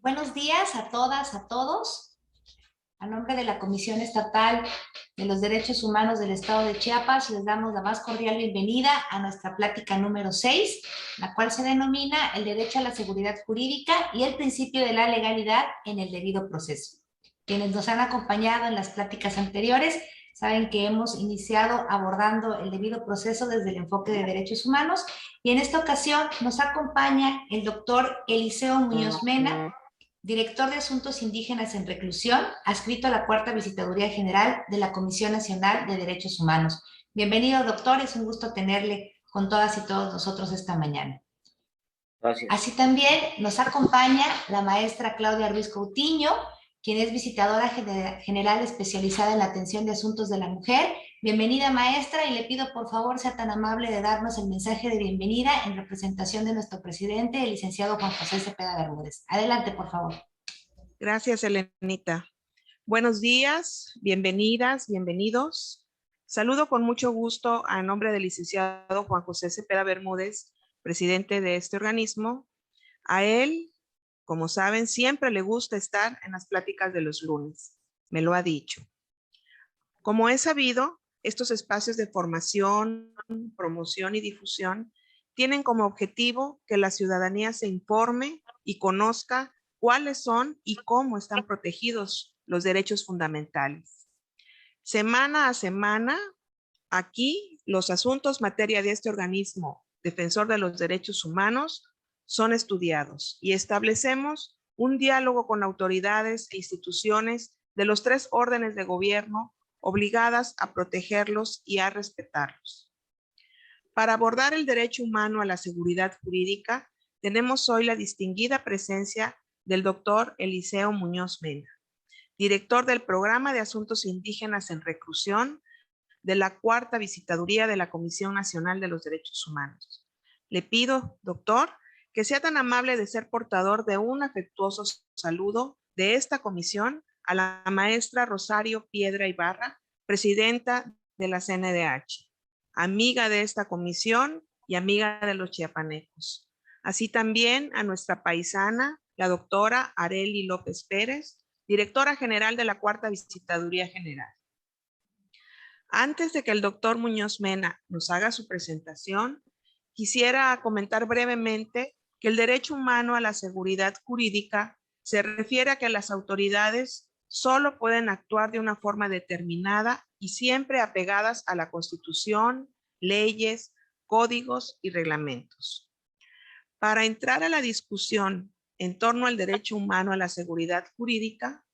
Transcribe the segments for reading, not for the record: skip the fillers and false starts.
Buenos días a todas, a todos. A nombre de la Comisión Estatal de los Derechos Humanos del Estado de Chiapas, les damos la más cordial bienvenida a nuestra plática número 6, la cual se denomina el derecho a la seguridad jurídica y el principio de la legalidad en el debido proceso. Quienes nos han acompañado en las pláticas anteriores saben que hemos iniciado abordando el debido proceso desde el enfoque de derechos humanos y en esta ocasión nos acompaña el doctor Eliseo Muñoz Mena, director de Asuntos Indígenas en Reclusión, adscrito a la Cuarta Visitaduría General de la Comisión Nacional de Derechos Humanos. Bienvenido, doctor, es un gusto tenerle con todas y todos nosotros esta mañana. Gracias. Así también nos acompaña la maestra Claudia Ruiz Coutinho, quien es visitadora general especializada en la atención de asuntos de la mujer. Bienvenida, maestra, y le pido por favor sea tan amable de darnos el mensaje de bienvenida en representación de nuestro presidente, el licenciado Juan José Cepeda Bermúdez. Adelante, por favor. Gracias, Elenita. Buenos días, bienvenidas, bienvenidos. Saludo con mucho gusto a nombre del licenciado Juan José Cepeda Bermúdez, presidente de este organismo. A él, como saben, siempre le gusta estar en las pláticas de los lunes. Me lo ha dicho. Como es sabido, estos espacios de formación, promoción y difusión tienen como objetivo que la ciudadanía se informe y conozca cuáles son y cómo están protegidos los derechos fundamentales. Semana a semana, aquí los asuntos materia de este organismo defensor de los derechos humanos son estudiados y establecemos un diálogo con autoridades e instituciones de los 3 órdenes de gobierno obligadas a protegerlos y a respetarlos. Para abordar el derecho humano a la seguridad jurídica, tenemos hoy la distinguida presencia del doctor Eliseo Muñoz Mena, director del Programa de Asuntos Indígenas en Reclusión de la Cuarta Visitaduría de la Comisión Nacional de los Derechos Humanos. Le pido, doctor, que sea tan amable de ser portador de un afectuoso saludo de esta comisión a la maestra Rosario Piedra Ibarra, presidenta de la CNDH, amiga de esta comisión y amiga de los chiapanecos. Así también a nuestra paisana, la doctora Arely López Pérez, directora general de la Cuarta Visitaduría General. Antes de que el doctor Muñoz Mena nos haga su presentación, quisiera comentar brevemente que el derecho humano a la seguridad jurídica se refiere a que las autoridades solo pueden actuar de una forma determinada y siempre apegadas a la Constitución, leyes, códigos y reglamentos. Para entrar a la discusión en torno al derecho humano a la seguridad jurídica,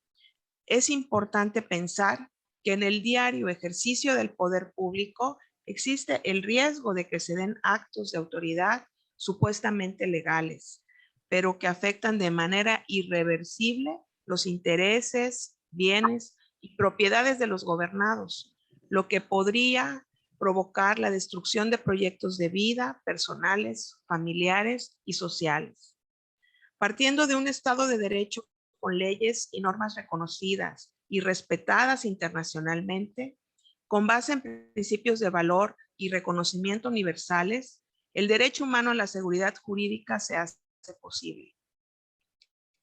es importante pensar que en el diario ejercicio del poder público existe el riesgo de que se den actos de autoridad supuestamente legales, pero que afectan de manera irreversible los intereses, bienes y propiedades de los gobernados, lo que podría provocar la destrucción de proyectos de vida personales, familiares y sociales. Partiendo de un Estado de Derecho con leyes y normas reconocidas y respetadas internacionalmente, con base en principios de valor y reconocimiento universales, el derecho humano a la seguridad jurídica se hace posible.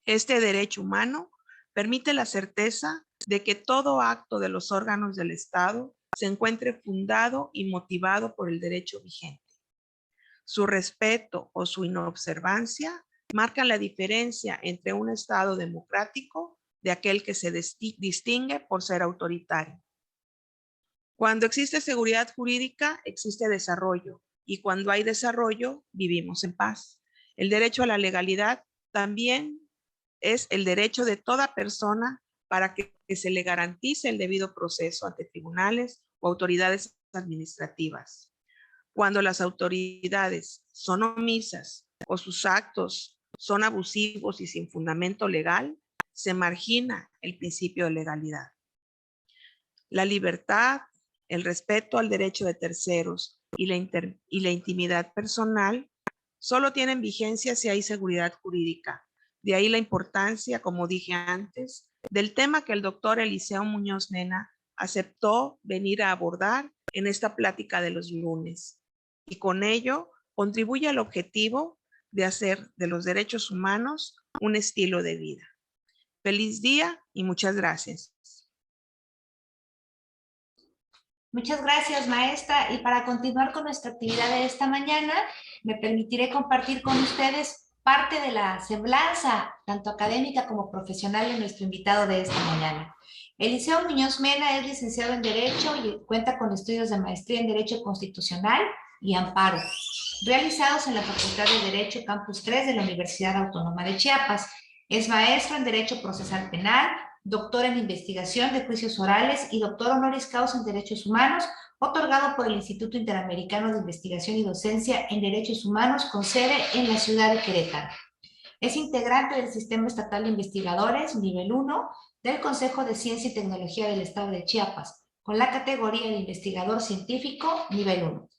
Este derecho humano permite la certeza de que todo acto de los órganos del Estado se encuentre fundado y motivado por el derecho vigente. Su respeto o su inobservancia marcan la diferencia entre un Estado democrático de aquel que se distingue por ser autoritario. Cuando existe seguridad jurídica, existe desarrollo, y cuando hay desarrollo, vivimos en paz. El derecho a la legalidad también es el derecho de toda persona para que se le garantice el debido proceso ante tribunales o autoridades administrativas. Cuando las autoridades son omisas o sus actos son abusivos y sin fundamento legal, se margina el principio de legalidad. La libertad, el respeto al derecho de terceros y la intimidad personal solo tienen vigencia si hay seguridad jurídica. De ahí la importancia, como dije antes, del tema que el doctor Eliseo Muñoz Mena aceptó venir a abordar en esta plática de los lunes. Y con ello contribuye al objetivo de hacer de los derechos humanos un estilo de vida. Feliz día y muchas gracias. Muchas gracias, maestra. Y para continuar con nuestra actividad de esta mañana, me permitiré compartir con ustedes parte de la semblanza, tanto académica como profesional, de nuestro invitado de esta mañana. Eliseo Muñoz Mena es licenciado en Derecho y cuenta con estudios de maestría en Derecho Constitucional y Amparo, realizados en la Facultad de Derecho Campus 3 de la Universidad Autónoma de Chiapas. Es maestro en Derecho Procesal Penal, doctor en Investigación de Juicios Orales y doctor honoris causa en Derechos Humanos, otorgado por el Instituto Interamericano de Investigación y Docencia en Derechos Humanos, con sede en la ciudad de Querétaro. Es integrante del Sistema Estatal de Investigadores, nivel 1, del Consejo de Ciencia y Tecnología del Estado de Chiapas, con la categoría de investigador científico, nivel 1.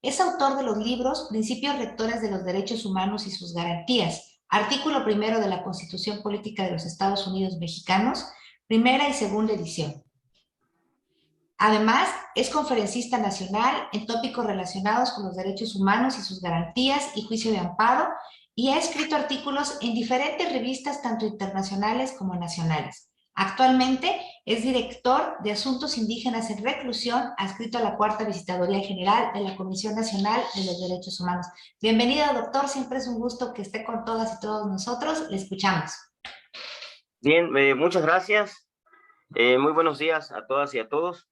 Es autor de los libros Principios Rectores de los Derechos Humanos y sus Garantías, artículo primero de la Constitución Política de los Estados Unidos Mexicanos, primera y segunda edición. Además, es conferencista nacional en tópicos relacionados con los derechos humanos y sus garantías y juicio de amparo, y ha escrito artículos en diferentes revistas, tanto internacionales como nacionales. Actualmente es director de Asuntos Indígenas en Reclusión, adscrito a la Cuarta Visitaduría General de la Comisión Nacional de los Derechos Humanos. Bienvenido, doctor. Siempre es un gusto que esté con todas y todos nosotros. Le escuchamos. Bien, muchas gracias. Muy buenos días a todas y a todos.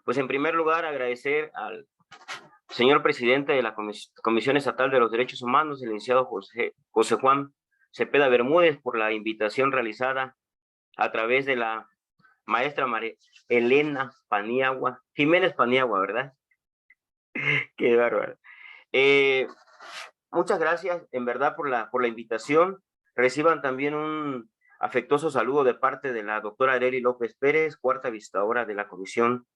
Pues en primer lugar, agradecer al señor presidente de la Comisión Estatal de los Derechos Humanos, el licenciado José Juan Cepeda Bermúdez, por la invitación realizada a través de la maestra María Elena Paniagua, Jiménez Paniagua, ¿verdad? Qué bárbaro. Muchas gracias, en verdad, por la invitación. Reciban también un afectuoso saludo de parte de la doctora Arely López Pérez, cuarta visitadora de la Comisión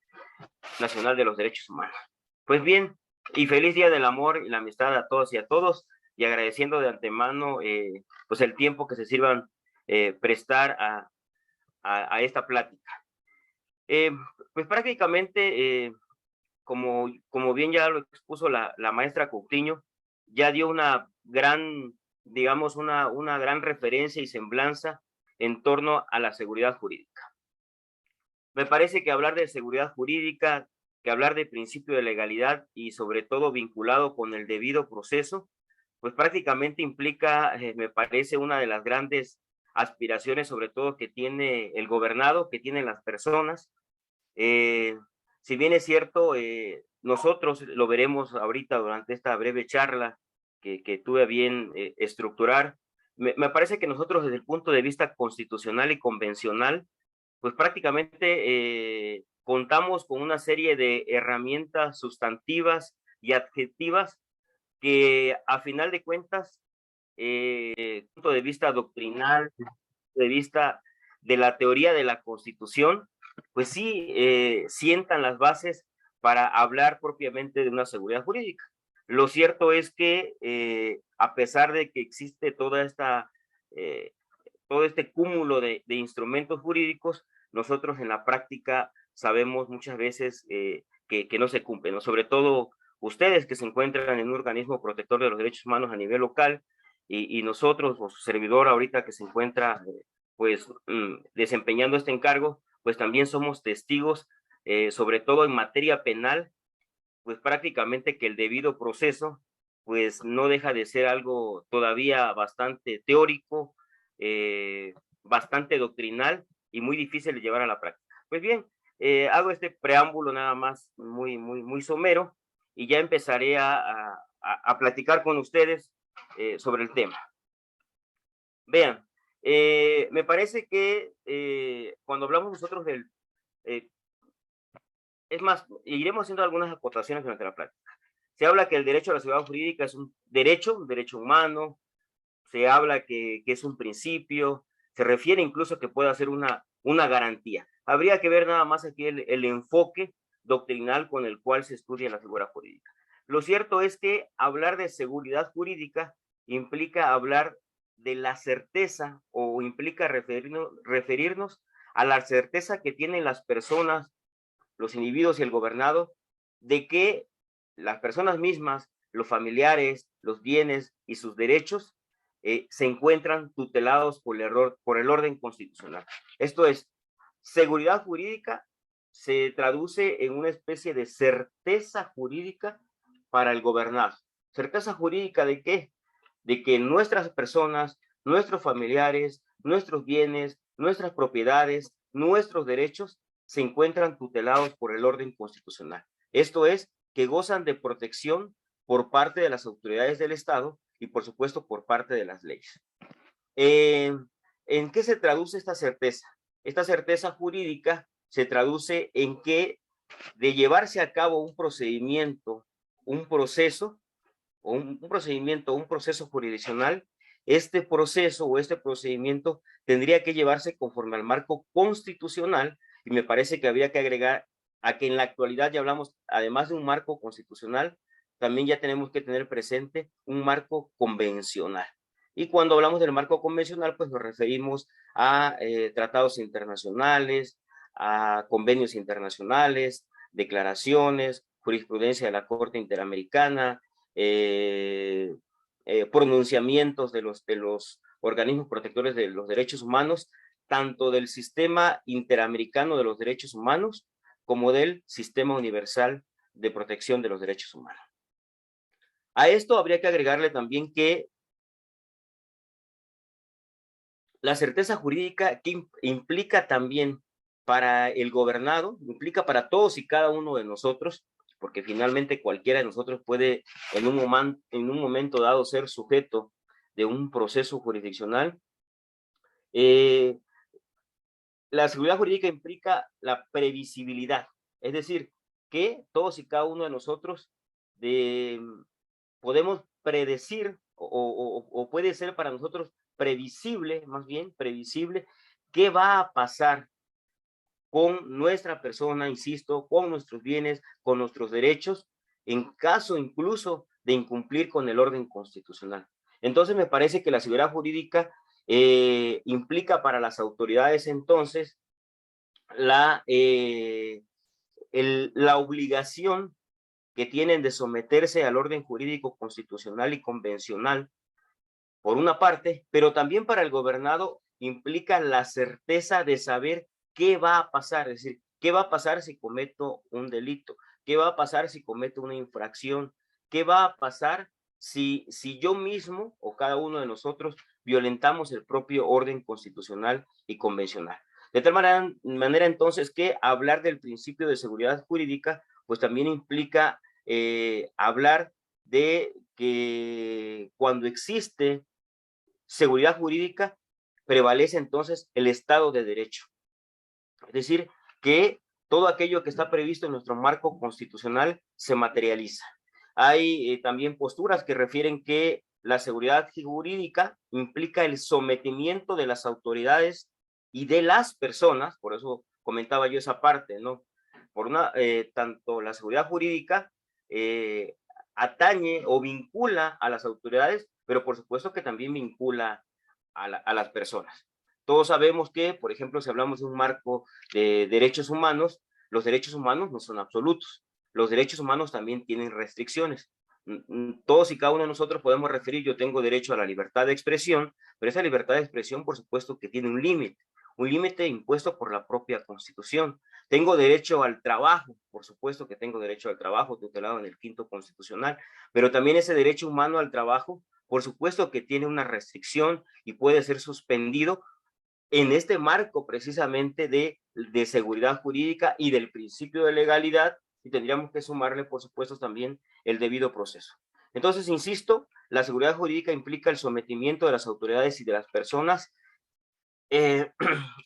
Nacional de los Derechos Humanos. Pues bien, y feliz Día del Amor y la Amistad a todos y a todos, y agradeciendo de antemano pues el tiempo que se sirvan prestar a esta plática. Pues prácticamente, como bien ya lo expuso la maestra Coutinho, ya dio una gran, digamos, una gran referencia y semblanza en torno a la seguridad jurídica. Me parece que hablar de seguridad jurídica, que hablar de principio de legalidad y sobre todo vinculado con el debido proceso, pues prácticamente implica, me parece, una de las grandes aspiraciones, sobre todo que tiene el gobernado, que tienen las personas. Si bien es cierto, nosotros lo veremos ahorita durante esta breve charla que tuve bien estructurar, me parece que nosotros desde el punto de vista constitucional y convencional, pues prácticamente contamos con una serie de herramientas sustantivas y adjetivas que a final de cuentas, punto de vista doctrinal, de vista de la teoría de la Constitución, pues sí sientan las bases para hablar propiamente de una seguridad jurídica. Lo cierto es que a pesar de que existe toda esta todo este cúmulo de instrumentos jurídicos, nosotros en la práctica sabemos muchas veces que no se cumplen, ¿no? Sobre todo ustedes que se encuentran en un organismo protector de los derechos humanos a nivel local y nosotros, o su servidor ahorita que se encuentra pues desempeñando este encargo, pues también somos testigos, sobre todo en materia penal, pues prácticamente que el debido proceso pues no deja de ser algo todavía bastante teórico, bastante doctrinal y muy difícil de llevar a la práctica. Pues bien, hago este preámbulo nada más muy somero y ya empezaré a platicar con ustedes sobre el tema. Vean, me parece que cuando hablamos nosotros del... es más, iremos haciendo algunas acotaciones durante la plática. Se habla que el derecho a la seguridad jurídica es un derecho humano, se habla que es un principio, se refiere incluso que puede ser una garantía. Habría que ver nada más aquí el enfoque doctrinal con el cual se estudia la seguridad jurídica. Lo cierto es que hablar de seguridad jurídica implica hablar de la certeza o implica referirnos a la certeza que tienen las personas, los individuos y el gobernado, de que las personas mismas, los familiares, los bienes y sus derechos se encuentran tutelados por el orden constitucional. Esto es, seguridad jurídica se traduce en una especie de certeza jurídica para el gobernado. ¿Certeza jurídica de qué? De que nuestras personas, nuestros familiares, nuestros bienes, nuestras propiedades, nuestros derechos se encuentran tutelados por el orden constitucional. Esto es, que gozan de protección por parte de las autoridades del Estado y, por supuesto, por parte de las leyes. ¿En qué se traduce esta certeza? Esta certeza jurídica se traduce en que de llevarse a cabo un procedimiento, un proceso, o un procedimiento, un proceso jurisdiccional, este proceso o este procedimiento tendría que llevarse conforme al marco constitucional, y me parece que habría que agregar a que en la actualidad ya hablamos, además de un marco constitucional, también ya tenemos que tener presente un marco convencional. Y cuando hablamos del marco convencional, pues nos referimos a tratados internacionales, a convenios internacionales, declaraciones, jurisprudencia de la Corte Interamericana, pronunciamientos de los organismos protectores de los derechos humanos, tanto del sistema interamericano de los derechos humanos como del sistema universal de protección de los derechos humanos. A esto habría que agregarle también que la certeza jurídica que implica también para el gobernado, implica para todos y cada uno de nosotros, porque finalmente cualquiera de nosotros puede en un momento dado ser sujeto de un proceso jurisdiccional. La seguridad jurídica implica la previsibilidad, es decir, que todos y cada uno de nosotros podemos predecir o puede ser para nosotros previsible, más bien previsible, qué va a pasar con nuestra persona, insisto, con nuestros bienes, con nuestros derechos, en caso incluso de incumplir con el orden constitucional. Entonces me parece que la seguridad jurídica implica para las autoridades entonces la obligación que tienen de someterse al orden jurídico constitucional y convencional, por una parte, pero también para el gobernado implica la certeza de saber qué va a pasar, es decir, qué va a pasar si cometo un delito, qué va a pasar si cometo una infracción, qué va a pasar si yo mismo o cada uno de nosotros violentamos el propio orden constitucional y convencional. De tal manera entonces que hablar del principio de seguridad jurídica pues también implica hablar de que cuando existe seguridad jurídica prevalece entonces el Estado de Derecho. Es decir, que todo aquello que está previsto en nuestro marco constitucional se materializa. Hay también posturas que refieren que la seguridad jurídica implica el sometimiento de las autoridades y de las personas, por eso comentaba yo esa parte, ¿no? Por tanto la seguridad jurídica atañe o vincula a las autoridades, pero por supuesto que también vincula a las personas. Todos sabemos que, por ejemplo, si hablamos de un marco de derechos humanos, los derechos humanos no son absolutos. Los derechos humanos también tienen restricciones. Todos y cada uno de nosotros podemos referir, yo tengo derecho a la libertad de expresión, pero esa libertad de expresión, por supuesto, que tiene un límite impuesto por la propia Constitución. Tengo derecho al trabajo, por supuesto que tengo derecho al trabajo, tutelado en el 5º constitucional, pero también ese derecho humano al trabajo, por supuesto que tiene una restricción y puede ser suspendido en este marco precisamente de seguridad jurídica y del principio de legalidad, y tendríamos que sumarle, por supuesto, también el debido proceso. Entonces, insisto, la seguridad jurídica implica el sometimiento de las autoridades y de las personas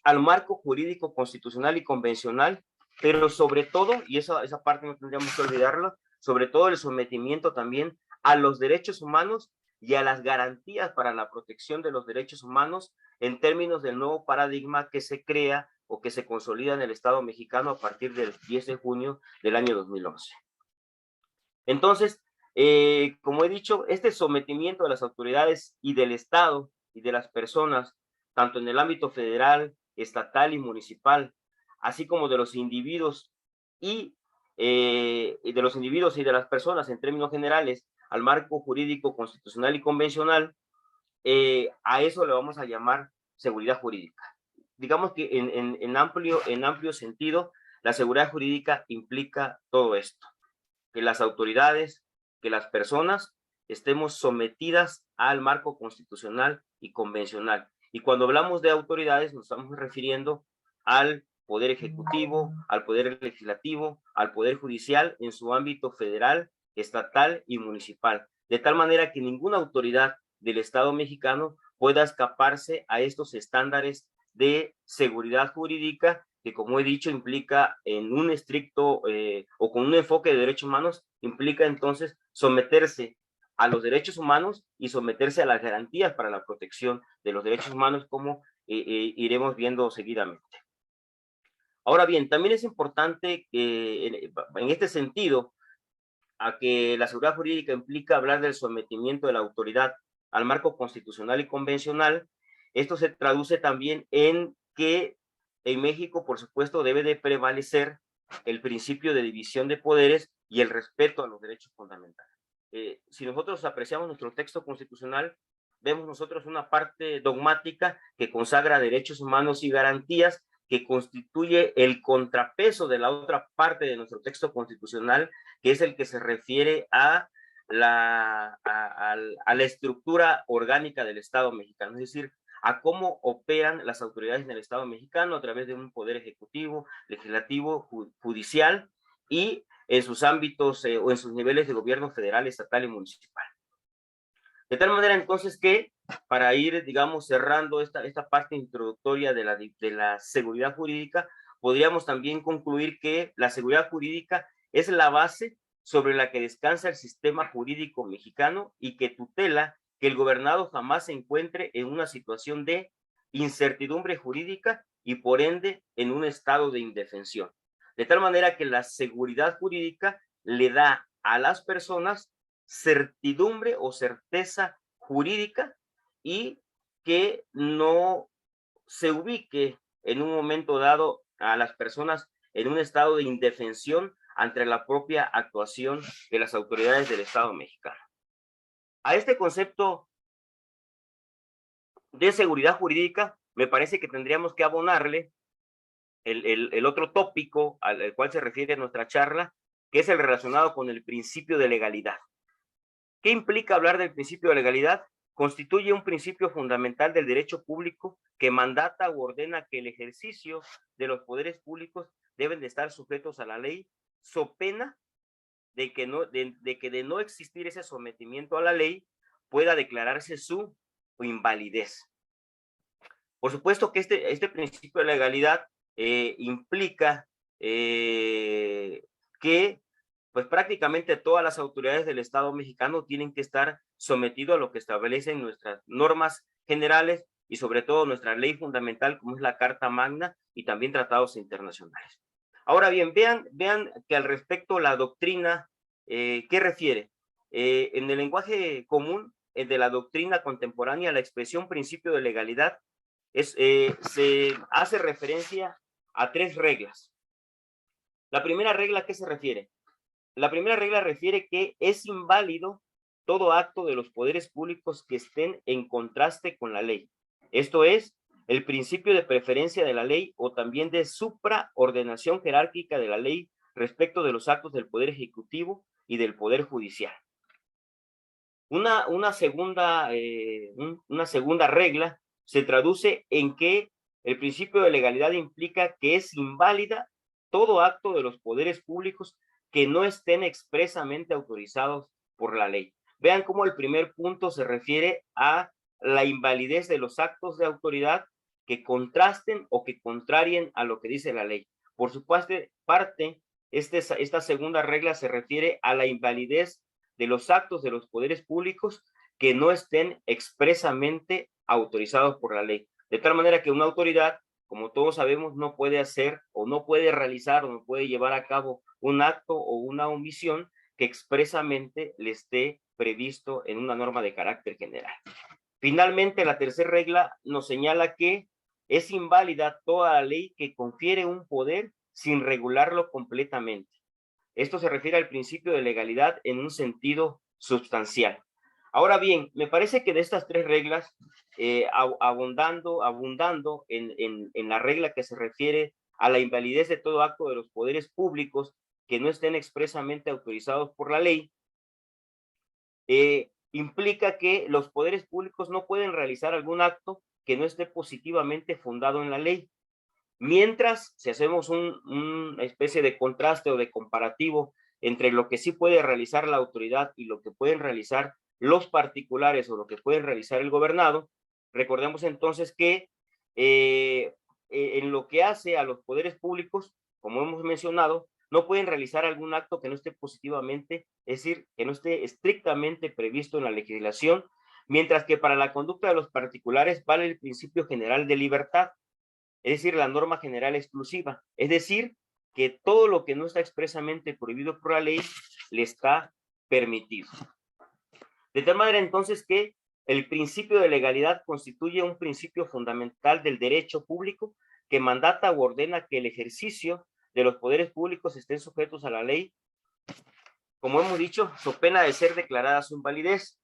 al marco jurídico constitucional y convencional, pero sobre todo, y esa parte no tendríamos que olvidarlo, sobre todo el sometimiento también a los derechos humanos y a las garantías para la protección de los derechos humanos en términos del nuevo paradigma que se crea o que se consolida en el Estado mexicano a partir del 10 de junio del año 2011. Entonces, como he dicho, este sometimiento de las autoridades y del Estado y de las personas, tanto en el ámbito federal, estatal y municipal, así como de los individuos y de las personas en términos generales, al marco jurídico constitucional y convencional, a eso le vamos a llamar seguridad jurídica. Digamos que en amplio sentido, la seguridad jurídica implica todo esto, que las autoridades, que las personas estemos sometidas al marco constitucional y convencional. Y cuando hablamos de autoridades, nos estamos refiriendo al Poder Ejecutivo, al Poder Legislativo, al Poder Judicial en su ámbito federal, estatal y municipal. De tal manera que ninguna autoridad del Estado mexicano pueda escaparse a estos estándares de seguridad jurídica que, como he dicho, implica en un estricto o con un enfoque de derechos humanos, implica entonces someterse a los derechos humanos y someterse a las garantías para la protección de los derechos humanos, como iremos viendo seguidamente. Ahora bien, también es importante en este sentido, a que la seguridad jurídica implica hablar del sometimiento de la autoridad al marco constitucional y convencional. Esto se traduce también en que en México, por supuesto, debe de prevalecer el principio de división de poderes y el respeto a los derechos fundamentales. Si nosotros apreciamos nuestro texto constitucional, vemos nosotros una parte dogmática que consagra derechos humanos y garantías, que constituye el contrapeso de la otra parte de nuestro texto constitucional, que es el que se refiere a la estructura orgánica del Estado mexicano, es decir, a cómo operan las autoridades en el Estado mexicano a través de un poder ejecutivo, legislativo, judicial y en sus ámbitos o en sus niveles de gobierno federal, estatal y municipal. De tal manera entonces que, para ir, digamos, cerrando esta parte introductoria de la seguridad jurídica, podríamos también concluir que la seguridad jurídica es la base sobre la que descansa el sistema jurídico mexicano y que tutela que el gobernado jamás se encuentre en una situación de incertidumbre jurídica y por ende en un estado de indefensión. De tal manera que la seguridad jurídica le da a las personas certidumbre o certeza jurídica y que no se ubique en un momento dado a las personas en un estado de indefensión ante la propia actuación de las autoridades del Estado mexicano. A este concepto de seguridad jurídica me parece que tendríamos que abonarle el otro tópico al cual se refiere nuestra charla, que es el relacionado con el principio de legalidad. ¿Qué implica hablar del principio de legalidad? Constituye un principio fundamental del derecho público que mandata u ordena que el ejercicio de los poderes públicos deben de estar sujetos a la ley, so pena de que de no existir ese sometimiento a la ley pueda declararse su invalidez. Por supuesto que este principio de legalidad implica que pues prácticamente todas las autoridades del Estado mexicano tienen que estar sometidos a lo que establecen nuestras normas generales y sobre todo nuestra ley fundamental, como es la Carta Magna y también tratados internacionales. Ahora bien, vean que al respecto la doctrina, ¿qué refiere? En el lenguaje común de la doctrina contemporánea, la expresión principio de legalidad se hace referencia a 3 reglas. La primera regla, ¿a qué se refiere? La primera regla refiere que es inválido todo acto de los poderes públicos que estén en contraste con la ley. Esto es, el principio de preferencia de la ley o también de supraordenación jerárquica de la ley respecto de los actos del Poder Ejecutivo y del Poder Judicial. Una segunda regla se traduce en que el principio de legalidad implica que es inválida todo acto de los poderes públicos que no estén expresamente autorizados por la ley. Vean cómo el primer punto se refiere a la invalidez de los actos de autoridad que contrasten o que contrarien a lo que dice la ley. Por su parte, esta segunda regla se refiere a la invalidez de los actos de los poderes públicos que no estén expresamente autorizados por la ley. De tal manera que una autoridad, como todos sabemos, no puede hacer o no puede realizar o no puede llevar a cabo un acto o una omisión que expresamente le esté previsto en una norma de carácter general. Finalmente, la tercera regla nos señala que es inválida toda la ley que confiere un poder sin regularlo completamente. Esto se refiere al principio de legalidad en un sentido sustancial. Ahora bien, me parece que de estas tres reglas, abundando en la regla que se refiere a la invalidez de todo acto de los poderes públicos que no estén expresamente autorizados por la ley, implica que los poderes públicos no pueden realizar algún acto que no esté positivamente fundado en la ley. Mientras, si hacemos una especie de contraste o de comparativo entre lo que sí puede realizar la autoridad y lo que pueden realizar los particulares o lo que puede realizar el gobernado, recordemos entonces que en lo que hace a los poderes públicos, como hemos mencionado, no pueden realizar algún acto que no esté positivamente, es decir, que no esté estrictamente previsto en la legislación, mientras que para la conducta de los particulares vale el principio general de libertad, es decir, la norma general exclusiva, es decir, que todo lo que no está expresamente prohibido por la ley le está permitido. De tal manera entonces que el principio de legalidad constituye un principio fundamental del derecho público que mandata o ordena que el ejercicio de los poderes públicos estén sujetos a la ley, como hemos dicho, so pena de ser declarada su invalidez.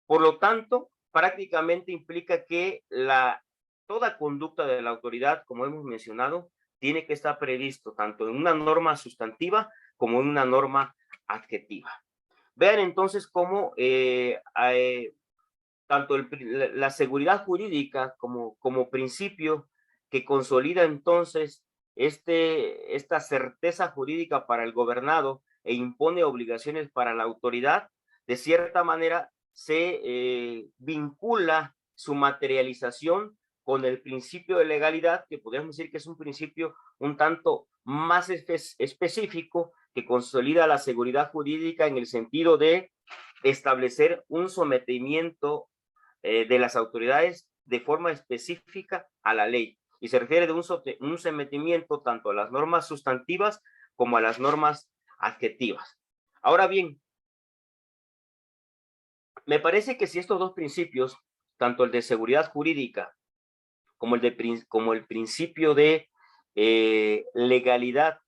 Por lo tanto, prácticamente implica que toda conducta de la autoridad, como hemos mencionado, tiene que estar previsto tanto en una norma sustantiva como en una norma adjetiva. Vean entonces cómo tanto la seguridad jurídica como principio que consolida entonces esta certeza jurídica para el gobernado e impone obligaciones para la autoridad, de cierta manera se vincula su materialización con el principio de legalidad, que podríamos decir que es un principio un tanto más específico que consolida la seguridad jurídica en el sentido de establecer un sometimiento de las autoridades de forma específica a la ley. Y se refiere de un sometimiento tanto a las normas sustantivas como a las normas adjetivas. Ahora bien, me parece que si estos dos principios, tanto el de seguridad jurídica como el principio de legalidad,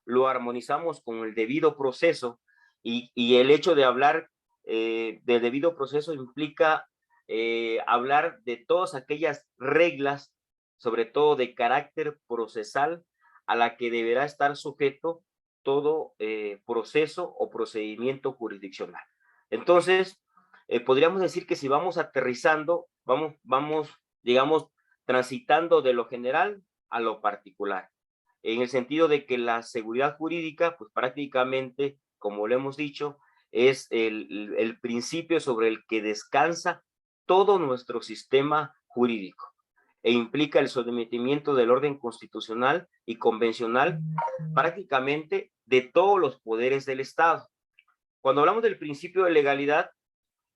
lo armonizamos con el debido proceso, y el hecho de hablar de debido proceso implica hablar de todas aquellas reglas, sobre todo de carácter procesal, a la que deberá estar sujeto todo proceso o procedimiento jurisdiccional. Entonces, podríamos decir que si vamos aterrizando, vamos, digamos, transitando de lo general a lo particular, en el sentido de que la seguridad jurídica, pues prácticamente, como lo hemos dicho, es el principio sobre el que descansa todo nuestro sistema jurídico e implica el sometimiento del orden constitucional y convencional prácticamente de todos los poderes del Estado. Cuando hablamos del principio de legalidad,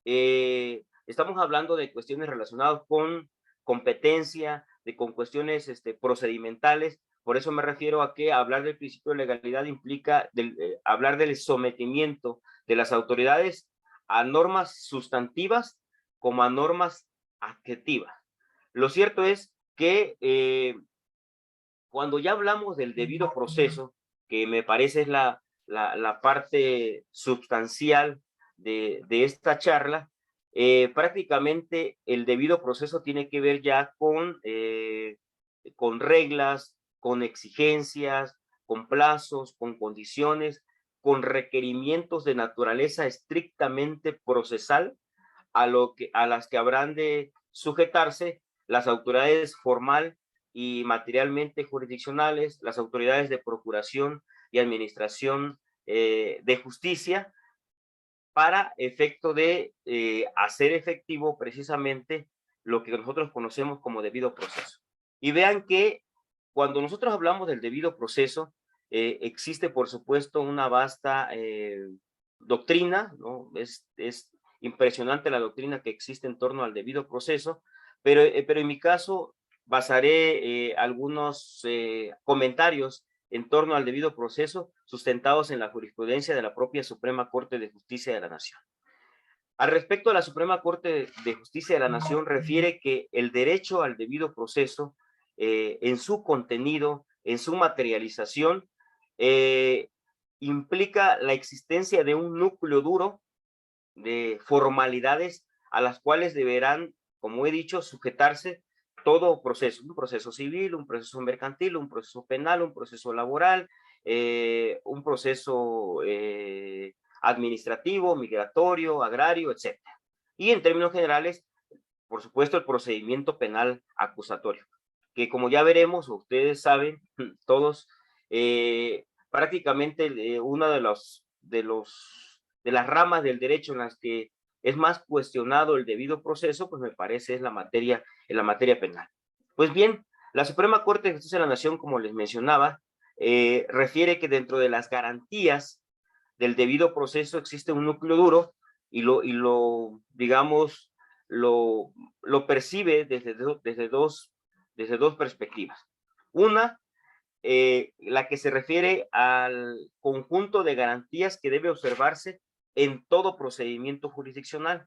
estamos hablando de cuestiones relacionadas con competencia, con cuestiones procedimentales. Por eso me refiero a que hablar del principio de legalidad implica hablar del sometimiento de las autoridades a normas sustantivas como a normas adjetivas. Lo cierto es que cuando ya hablamos del debido proceso, que me parece es la parte sustancial de esta charla, prácticamente el debido proceso tiene que ver ya con reglas, con exigencias, con plazos, con condiciones, con requerimientos de naturaleza estrictamente procesal a las que habrán de sujetarse las autoridades formal y materialmente jurisdiccionales, las autoridades de procuración y administración de justicia, para efecto de hacer efectivo precisamente lo que nosotros conocemos como debido proceso. Y vean que cuando nosotros hablamos del debido proceso, existe por supuesto una vasta doctrina, ¿no? Es impresionante la doctrina que existe en torno al debido proceso, pero en mi caso basaré algunos comentarios en torno al debido proceso sustentados en la jurisprudencia de la propia Suprema Corte de Justicia de la Nación. Al respecto a la Suprema Corte de Justicia de la Nación, refiere que el derecho al debido proceso, en su contenido, en su materialización, implica la existencia de un núcleo duro de formalidades a las cuales deberán, como he dicho, sujetarse todo proceso, un proceso civil, un proceso mercantil, un proceso penal, un proceso laboral, un proceso administrativo, migratorio, agrario, etc. Y en términos generales, por supuesto, el procedimiento penal acusatorio, que como ya veremos, ustedes saben, todos, prácticamente una de las ramas del derecho en las que es más cuestionado el debido proceso, pues me parece es en la materia penal. Pues bien, la Suprema Corte de Justicia de la Nación, como les mencionaba, refiere que dentro de las garantías del debido proceso existe un núcleo duro y digamos, lo percibe desde dos perspectivas. Una, la que se refiere al conjunto de garantías que debe observarse en todo procedimiento jurisdiccional.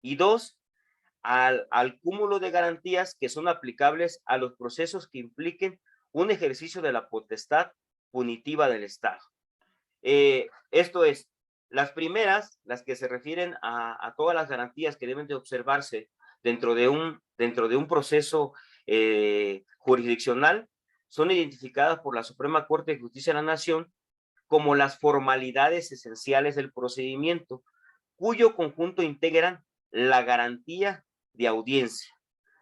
Y dos, al cúmulo de garantías que son aplicables a los procesos que impliquen un ejercicio de la potestad punitiva del Estado. Esto es, las primeras, las que se refieren a todas las garantías que deben de observarse dentro de un proceso jurisdiccional, son identificadas por la Suprema Corte de Justicia de la Nación como las formalidades esenciales del procedimiento, cuyo conjunto integran la garantía de audiencia,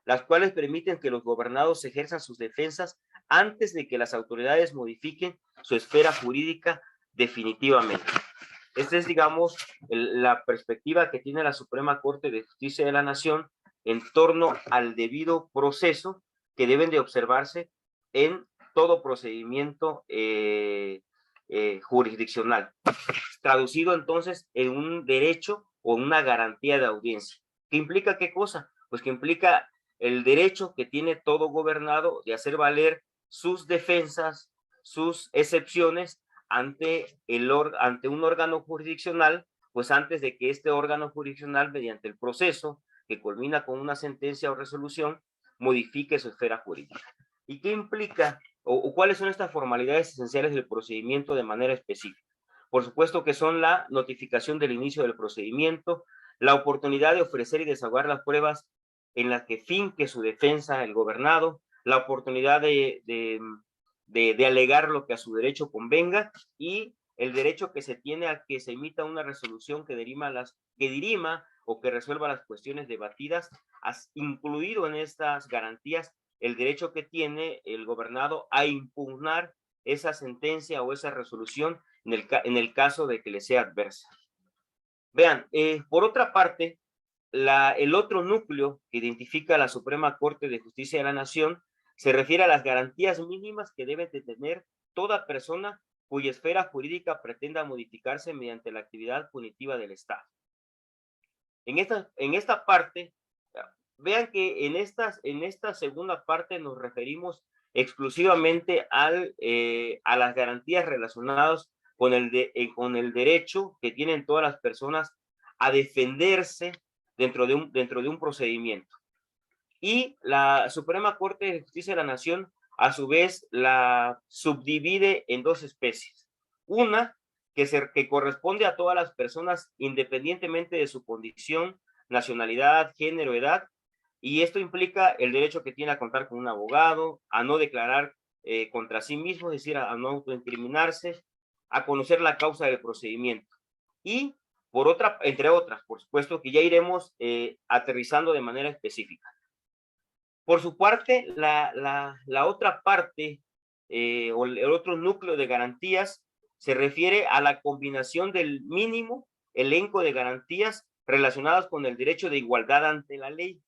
las cuales permiten que los gobernados ejerzan sus defensas antes de que las autoridades modifiquen su esfera jurídica definitivamente. Esta es, digamos, la perspectiva que tiene la Suprema Corte de Justicia de la Nación en torno al debido proceso que deben de observarse en todo procedimiento jurisdiccional, traducido entonces en un derecho o una garantía de audiencia. ¿Qué implica qué cosa? Pues que implica el derecho que tiene todo gobernado de hacer valer sus defensas, sus excepciones ante un órgano jurisdiccional, pues antes de que este órgano jurisdiccional, mediante el proceso que culmina con una sentencia o resolución, modifique su esfera jurídica. ¿Y qué implica o cuáles son estas formalidades esenciales del procedimiento de manera específica? Por supuesto que son la notificación del inicio del procedimiento, la oportunidad de ofrecer y desahogar las pruebas en las que finque su defensa el gobernado, la oportunidad de alegar lo que a su derecho convenga y el derecho que se tiene a que se emita una resolución que dirima o que resuelva las cuestiones debatidas, incluido en estas garantías el derecho que tiene el gobernado a impugnar esa sentencia o esa resolución en el caso de que le sea adversa. Vean, por otra parte, el otro núcleo que identifica la Suprema Corte de Justicia de la Nación se refiere a las garantías mínimas que debe de tener toda persona cuya esfera jurídica pretenda modificarse mediante la actividad punitiva del Estado. En esta parte, vean que en esta segunda parte nos referimos exclusivamente a las garantías relacionadas con el derecho que tienen todas las personas a defenderse dentro de un procedimiento. Y la Suprema Corte de Justicia de la Nación, a su vez, la subdivide en dos especies. Una, que corresponde a todas las personas independientemente de su condición, nacionalidad, género, edad, y esto implica el derecho que tiene a contar con un abogado, a no declarar contra sí mismo, es decir, a no autoincriminarse, a conocer la causa del procedimiento. Y entre otras, por supuesto, que ya iremos aterrizando de manera específica. Por su parte, la otra parte o el otro núcleo de garantías se refiere a la combinación del mínimo elenco de garantías relacionadas con el derecho de igualdad ante la ley,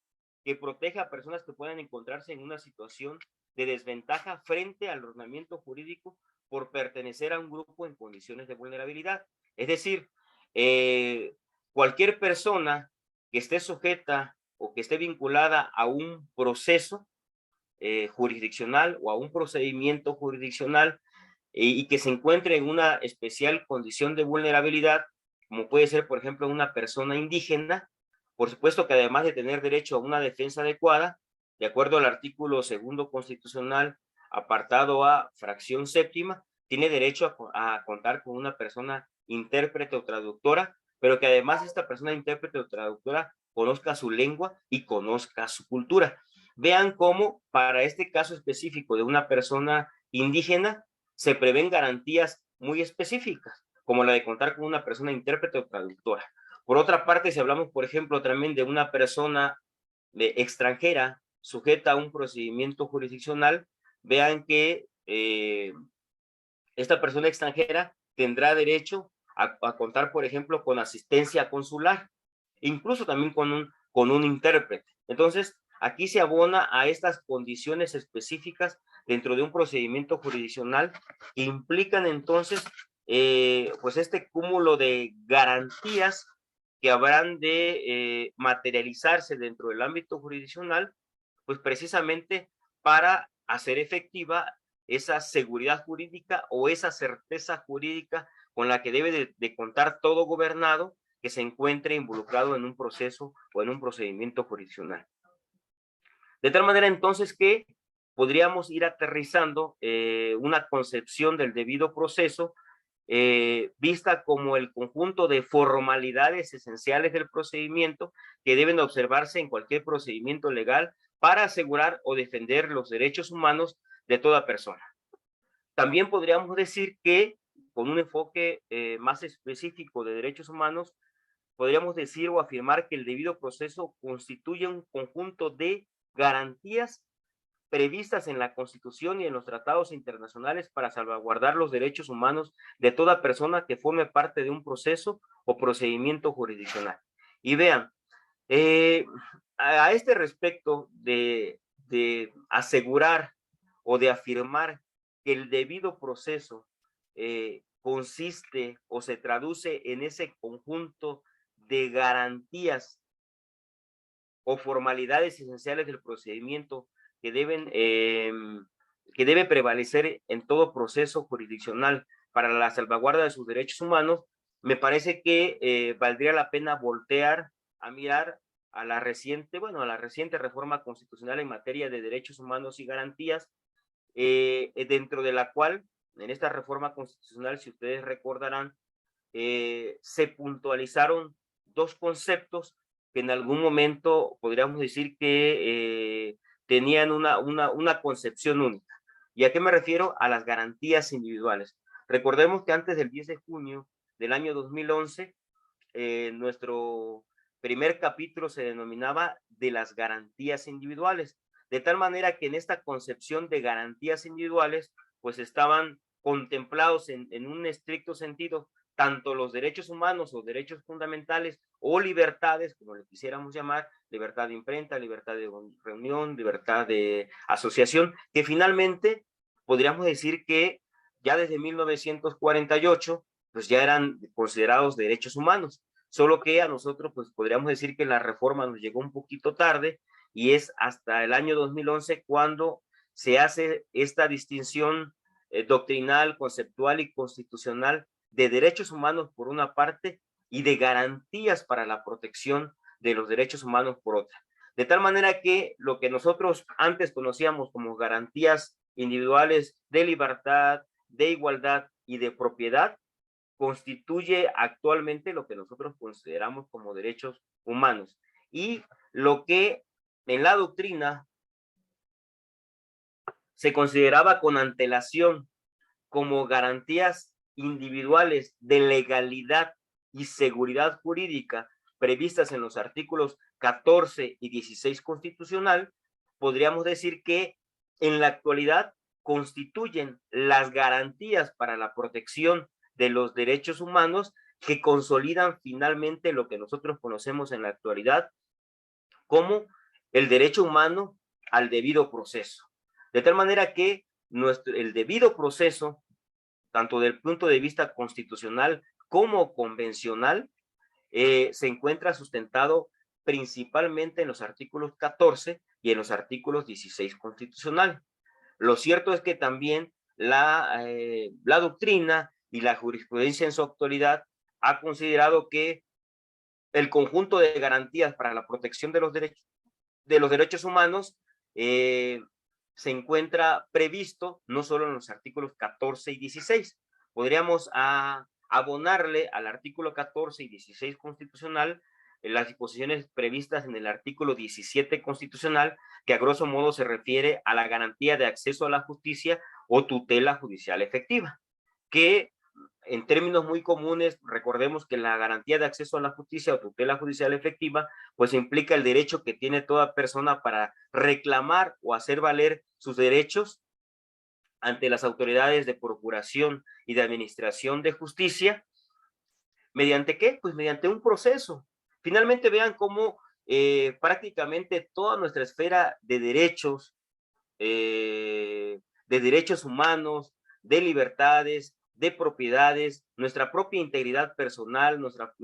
que protege a personas que puedan encontrarse en una situación de desventaja frente al ordenamiento jurídico por pertenecer a un grupo en condiciones de vulnerabilidad. Es decir, cualquier persona que esté sujeta o que esté vinculada a un proceso jurisdiccional o a un procedimiento jurisdiccional y que se encuentre en una especial condición de vulnerabilidad, como puede ser, por ejemplo, una persona indígena, por supuesto que además de tener derecho a una defensa adecuada, de acuerdo al artículo 2 constitucional, apartado A, fracción séptima, tiene derecho a contar con una persona intérprete o traductora pero que además esta persona intérprete o traductora conozca su lengua y conozca su cultura. Vean cómo para este caso específico de una persona indígena se prevén garantías muy específicas, como la de contar con una persona intérprete o traductora. Por otra parte, si hablamos, por ejemplo, también de una persona extranjera sujeta a un procedimiento jurisdiccional, vean que esta persona extranjera tendrá derecho a contar, por ejemplo, con asistencia consular, incluso también con un intérprete. Entonces, aquí se abona a estas condiciones específicas dentro de un procedimiento jurisdiccional que implican entonces pues este cúmulo de garantías que habrán de materializarse dentro del ámbito jurisdiccional, pues precisamente para hacer efectiva esa seguridad jurídica o esa certeza jurídica con la que debe de contar todo gobernado que se encuentre involucrado en un proceso o en un procedimiento jurisdiccional. De tal manera entonces que podríamos ir aterrizando una concepción del debido proceso vista como el conjunto de formalidades esenciales del procedimiento que deben observarse en cualquier procedimiento legal para asegurar o defender los derechos humanos de toda persona. También podríamos decir que con un enfoque más específico de derechos humanos, podríamos decir o afirmar que el debido proceso constituye un conjunto de garantías previstas en la Constitución y en los tratados internacionales para salvaguardar los derechos humanos de toda persona que forme parte de un proceso o procedimiento jurisdiccional. Y vean, a este respecto de asegurar o de afirmar que el debido proceso consiste o se traduce en ese conjunto de garantías o formalidades esenciales del procedimiento que debe prevalecer en todo proceso jurisdiccional para la salvaguarda de sus derechos humanos, me parece que valdría la pena voltear a mirar a la reciente reforma constitucional en materia de derechos humanos y garantías, dentro de la cual, en esta reforma constitucional, si ustedes recordarán, se puntualizaron dos conceptos que en algún momento podríamos decir que tenían una concepción única. ¿Y a qué me refiero? A las garantías individuales. Recordemos que antes del 10 de junio del año 2011, nuestro primer capítulo se denominaba de las garantías individuales, de tal manera que en esta concepción de garantías individuales, pues estaban contemplados en un estricto sentido tanto los derechos humanos o derechos fundamentales o libertades, como le quisiéramos llamar, libertad de imprenta, libertad de reunión, libertad de asociación, que finalmente podríamos decir que ya desde 1948, pues ya eran considerados derechos humanos, solo que a nosotros, pues podríamos decir que la reforma nos llegó un poquito tarde y es hasta el año 2011 cuando se hace esta distinción doctrinal, conceptual y constitucional de derechos humanos por una parte y de garantías para la protección de los derechos humanos por otra. De tal manera que lo que nosotros antes conocíamos como garantías individuales de libertad, de igualdad y de propiedad, constituye actualmente lo que nosotros consideramos como derechos humanos. Y lo que en la doctrina se consideraba con antelación como garantías individuales de legalidad y seguridad jurídica previstas en los artículos 14 y 16 constitucional, podríamos decir que en la actualidad constituyen las garantías para la protección de los derechos humanos que consolidan finalmente lo que nosotros conocemos en la actualidad como el derecho humano al debido proceso. De tal manera que el debido proceso, tanto del punto de vista constitucional como convencional, se encuentra sustentado principalmente en los artículos 14 y en los artículos 16 constitucional. Lo cierto es que también la doctrina y la jurisprudencia en su actualidad ha considerado que el conjunto de garantías para la protección de los derechos humanos se encuentra previsto no solo en los artículos 14 y 16. Podríamos abonarle al artículo 14 y 16 constitucional las disposiciones previstas en el artículo 17 constitucional, que a grosso modo se refiere a la garantía de acceso a la justicia o tutela judicial efectiva, que en términos muy comunes, recordemos que la garantía de acceso a la justicia o tutela judicial efectiva, pues implica el derecho que tiene toda persona para reclamar o hacer valer sus derechos ante las autoridades de procuración y de administración de justicia. ¿Mediante qué? Pues mediante un proceso. Finalmente vean cómo prácticamente toda nuestra esfera de derechos humanos, de libertades, de propiedades, nuestra propia integridad personal, nuestra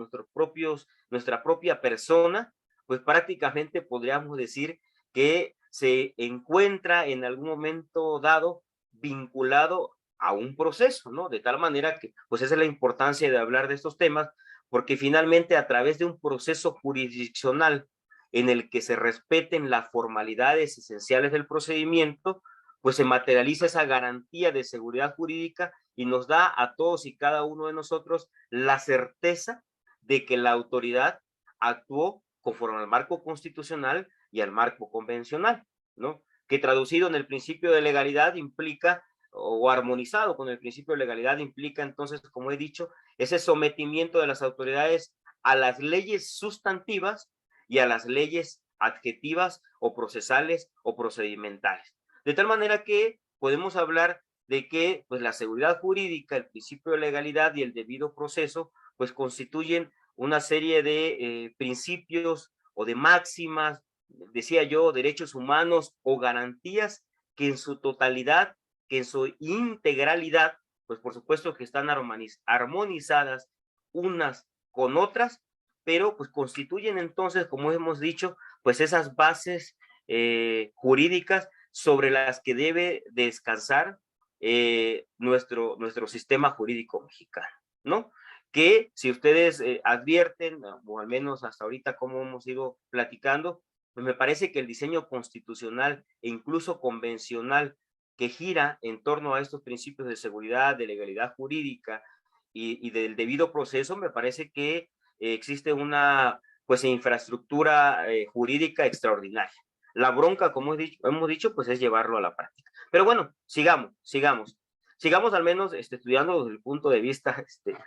propia persona, pues prácticamente podríamos decir que se encuentra en algún momento dado vinculado a un proceso, ¿no? De tal manera que, pues esa es la importancia de hablar de estos temas, porque finalmente a través de un proceso jurisdiccional en el que se respeten las formalidades esenciales del procedimiento, pues se materializa esa garantía de seguridad jurídica y nos da a todos y cada uno de nosotros la certeza de que la autoridad actuó conforme al marco constitucional y al marco convencional, ¿no? Que traducido en el principio de legalidad implica, o armonizado con el principio de legalidad implica entonces, como he dicho, ese sometimiento de las autoridades a las leyes sustantivas y a las leyes adjetivas o procesales o procedimentales. De tal manera que podemos hablar de que pues, la seguridad jurídica, el principio de legalidad y el debido proceso pues constituyen una serie de principios o de máximas, decía yo, derechos humanos o garantías que en su totalidad, que en su integralidad, pues por supuesto que están armonizadas unas con otras, pero pues constituyen entonces, como hemos dicho, pues esas bases jurídicas sobre las que debe descansar nuestro sistema jurídico mexicano, ¿no? Que si ustedes advierten, o al menos hasta ahorita como hemos ido platicando, pues me parece que el diseño constitucional e incluso convencional que gira en torno a estos principios de seguridad, de legalidad jurídica y del debido proceso, me parece que existe una pues infraestructura jurídica extraordinaria. La bronca, como hemos dicho, pues es llevarlo a la práctica. Pero bueno, sigamos al menos estudiando desde el punto de vista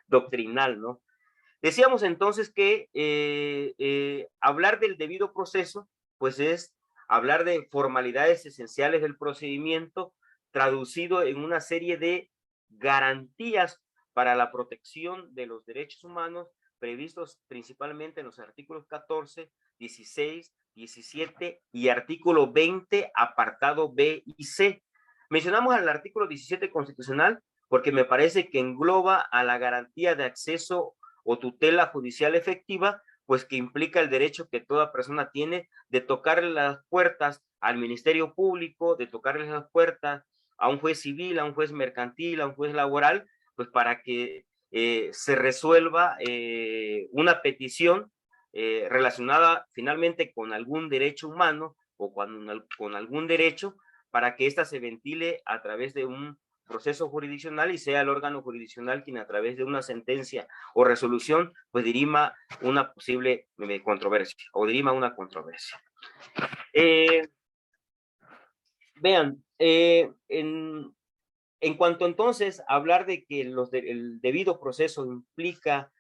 doctrinal, ¿no? Decíamos entonces que hablar del debido proceso, pues es hablar de formalidades esenciales del procedimiento, traducido en una serie de garantías para la protección de los derechos humanos previstos principalmente en los artículos 14, 16, 17 y artículo 20, apartado B y C. Mencionamos al artículo 17 constitucional porque me parece que engloba a la garantía de acceso o tutela judicial efectiva, pues que implica el derecho que toda persona tiene de tocarle las puertas al Ministerio Público, de tocarle las puertas a un juez civil, a un juez mercantil, a un juez laboral, pues para que se resuelva una petición relacionada finalmente con algún derecho humano o con algún derecho, para que ésta se ventile a través de un proceso jurisdiccional y sea el órgano jurisdiccional quien a través de una sentencia o resolución pues dirima una posible controversia o dirima una controversia. Vean, en cuanto entonces a hablar de que el debido proceso implica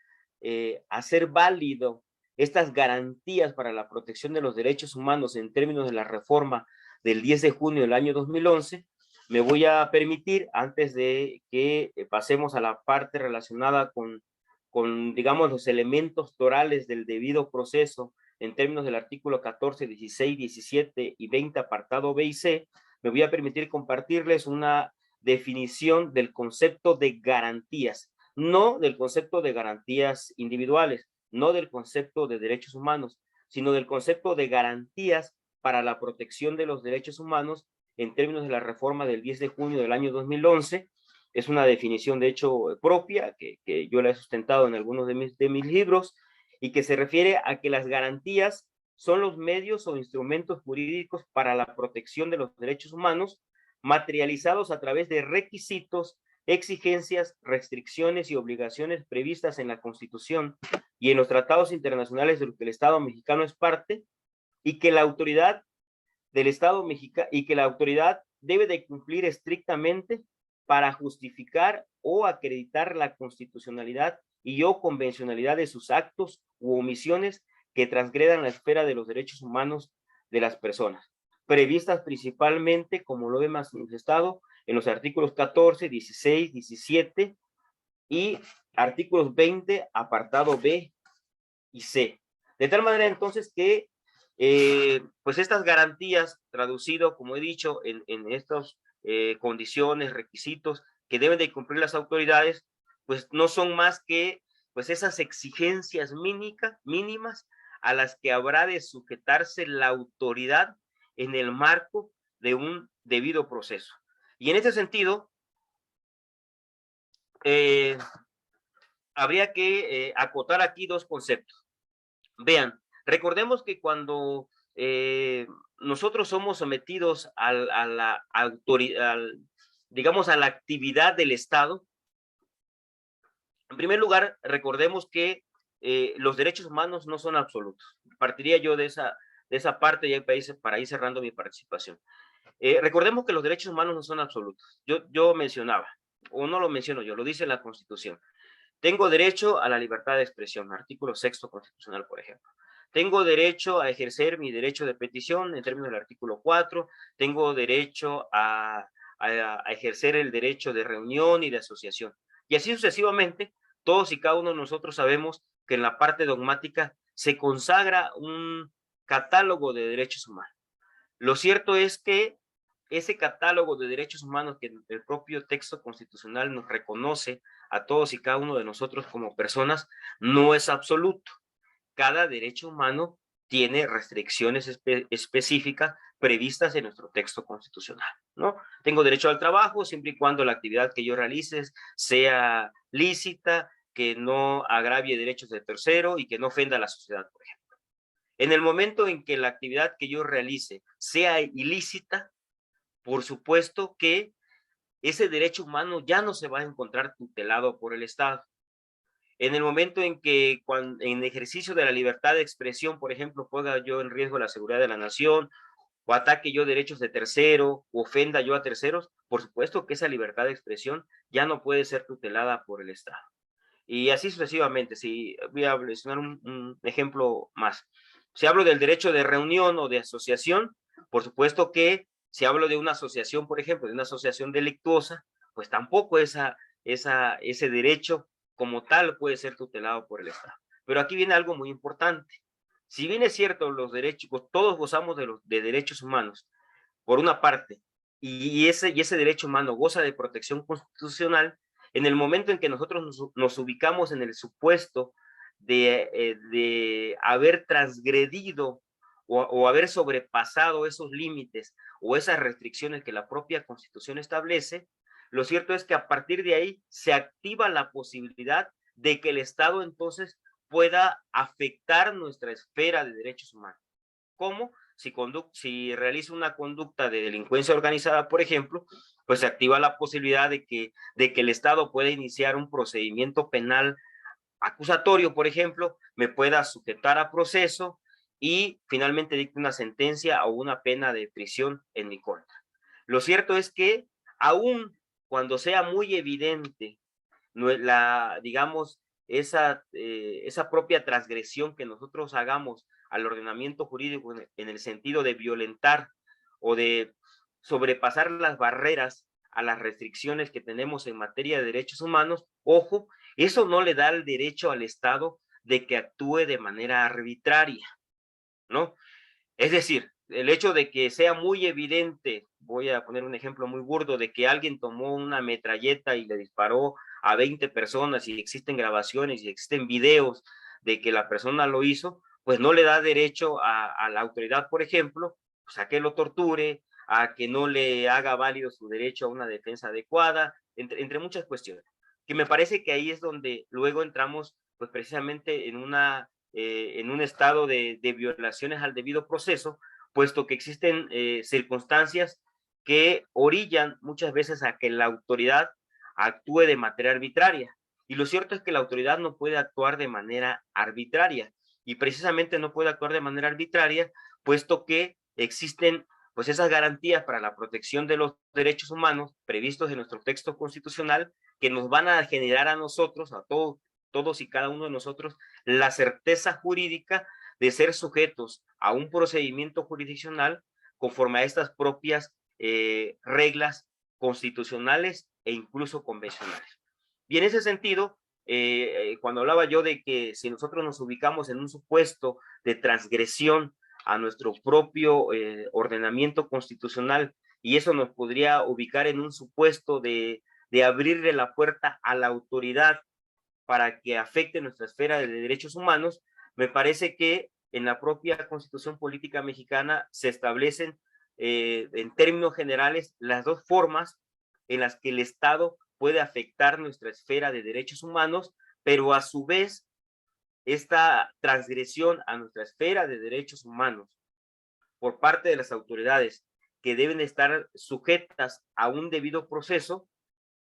hacer válido estas garantías para la protección de los derechos humanos en términos de la reforma del 10 de junio del año 2011, me voy a permitir, antes de que pasemos a la parte relacionada con, digamos, los elementos torales del debido proceso en términos del artículo 14, 16, 17 y 20, apartado B y C, me voy a permitir compartirles una definición del concepto de garantías, no del concepto de garantías individuales, no del concepto de derechos humanos, sino del concepto de garantías para la protección de los derechos humanos en términos de la reforma del 10 de junio del año 2011. Es una definición, de hecho, propia, que yo la he sustentado en algunos de mis libros, y que se refiere a que las garantías son los medios o instrumentos jurídicos para la protección de los derechos humanos materializados a través de requisitos exigencias, restricciones y obligaciones previstas en la Constitución y en los tratados internacionales de los que el Estado mexicano es parte, y que la autoridad del Estado mexicano y que la autoridad debe de cumplir estrictamente para justificar o acreditar la constitucionalidad y o convencionalidad de sus actos u omisiones que transgredan la esfera de los derechos humanos de las personas, previstas principalmente, como lo hemos manifestado, en los artículos 14, 16, 17 y artículos 20, apartado B y C. De tal manera entonces que pues estas garantías, traducido, como he dicho, en estas condiciones, requisitos que deben de cumplir las autoridades, pues no son más que pues esas exigencias mínimas a las que habrá de sujetarse la autoridad en el marco de un debido proceso. Y en ese sentido, habría que acotar aquí dos conceptos. Vean, recordemos que cuando nosotros somos sometidos a la autoridad, digamos, a la actividad del Estado, en primer lugar, recordemos que los derechos humanos no son absolutos. Partiría yo de esa parte ya para ir cerrando mi participación. Recordemos que los derechos humanos no son absolutos. Yo mencionaba, o no lo menciono yo, lo dice la Constitución. Tengo derecho a la libertad de expresión, artículo 6º constitucional, por ejemplo. Tengo derecho a ejercer mi derecho de petición en términos del artículo 4. Tengo derecho a ejercer el derecho de reunión y de asociación. Y así sucesivamente, todos y cada uno de nosotros sabemos que en la parte dogmática se consagra un catálogo de derechos humanos. Lo cierto es que ese catálogo de derechos humanos que el propio texto constitucional nos reconoce a todos y cada uno de nosotros como personas no es absoluto. Cada derecho humano tiene restricciones específicas previstas en nuestro texto constitucional, ¿no? Tengo derecho al trabajo siempre y cuando la actividad que yo realice sea lícita, que no agravie derechos de tercero y que no ofenda a la sociedad, por ejemplo. En el momento en que la actividad que yo realice sea ilícita, por supuesto que ese derecho humano ya no se va a encontrar tutelado por el Estado. En el momento en que en ejercicio de la libertad de expresión, por ejemplo, ponga yo en riesgo la seguridad de la nación, o ataque yo derechos de tercero, o ofenda yo a terceros, por supuesto que esa libertad de expresión ya no puede ser tutelada por el Estado. Y así sucesivamente. Si voy a mencionar un ejemplo más. Si hablo del derecho de reunión o de asociación, por supuesto que si hablo de una asociación, por ejemplo, de una asociación delictuosa, pues tampoco ese derecho como tal puede ser tutelado por el Estado. Pero aquí viene algo muy importante. Si bien es cierto, los derechos, pues todos gozamos de derechos humanos, por una parte, y ese derecho humano goza de protección constitucional, en el momento en que nosotros nos ubicamos en el supuesto de haber transgredido o haber sobrepasado esos límites o esas restricciones que la propia Constitución establece, lo cierto es que a partir de ahí se activa la posibilidad de que el Estado entonces pueda afectar nuestra esfera de derechos humanos. ¿Cómo? Si realiza una conducta de delincuencia organizada, por ejemplo, pues se activa la posibilidad de que el Estado pueda iniciar un procedimiento penal acusatorio, por ejemplo, me pueda sujetar a proceso y finalmente dicte una sentencia o una pena de prisión en mi contra. Lo cierto es que aún cuando sea muy evidente digamos, esa propia transgresión que nosotros hagamos al ordenamiento jurídico en el sentido de violentar o de sobrepasar las barreras a las restricciones que tenemos en materia de derechos humanos, ojo, eso no le da el derecho al Estado de que actúe de manera arbitraria, ¿no? Es decir, el hecho de que sea muy evidente, voy a poner un ejemplo muy burdo, de que alguien tomó una metralleta y le disparó a 20 personas y existen grabaciones y existen videos de que la persona lo hizo, pues no le da derecho a la autoridad, por ejemplo, pues a que lo torture, a que no le haga válido su derecho a una defensa adecuada, entre muchas cuestiones. Que me parece que ahí es donde luego entramos, pues precisamente en un estado de violaciones al debido proceso, puesto que existen circunstancias que orillan muchas veces a que la autoridad actúe de manera arbitraria. Y lo cierto es que la autoridad no puede actuar de manera arbitraria, y precisamente no puede actuar de manera arbitraria, puesto que existen pues esas garantías para la protección de los derechos humanos previstos en nuestro texto constitucional, que nos van a generar a nosotros, a todos y cada uno de nosotros, la certeza jurídica de ser sujetos a un procedimiento jurisdiccional conforme a estas propias reglas constitucionales e incluso convencionales. Y en ese sentido, cuando hablaba yo de que si nosotros nos ubicamos en un supuesto de transgresión a nuestro propio ordenamiento constitucional, y eso nos podría ubicar en un supuesto de abrirle la puerta a la autoridad para que afecte nuestra esfera de derechos humanos, me parece que en la propia Constitución Política Mexicana se establecen en términos generales las dos formas en las que el Estado puede afectar nuestra esfera de derechos humanos, pero a su vez esta transgresión a nuestra esfera de derechos humanos por parte de las autoridades que deben estar sujetas a un debido proceso,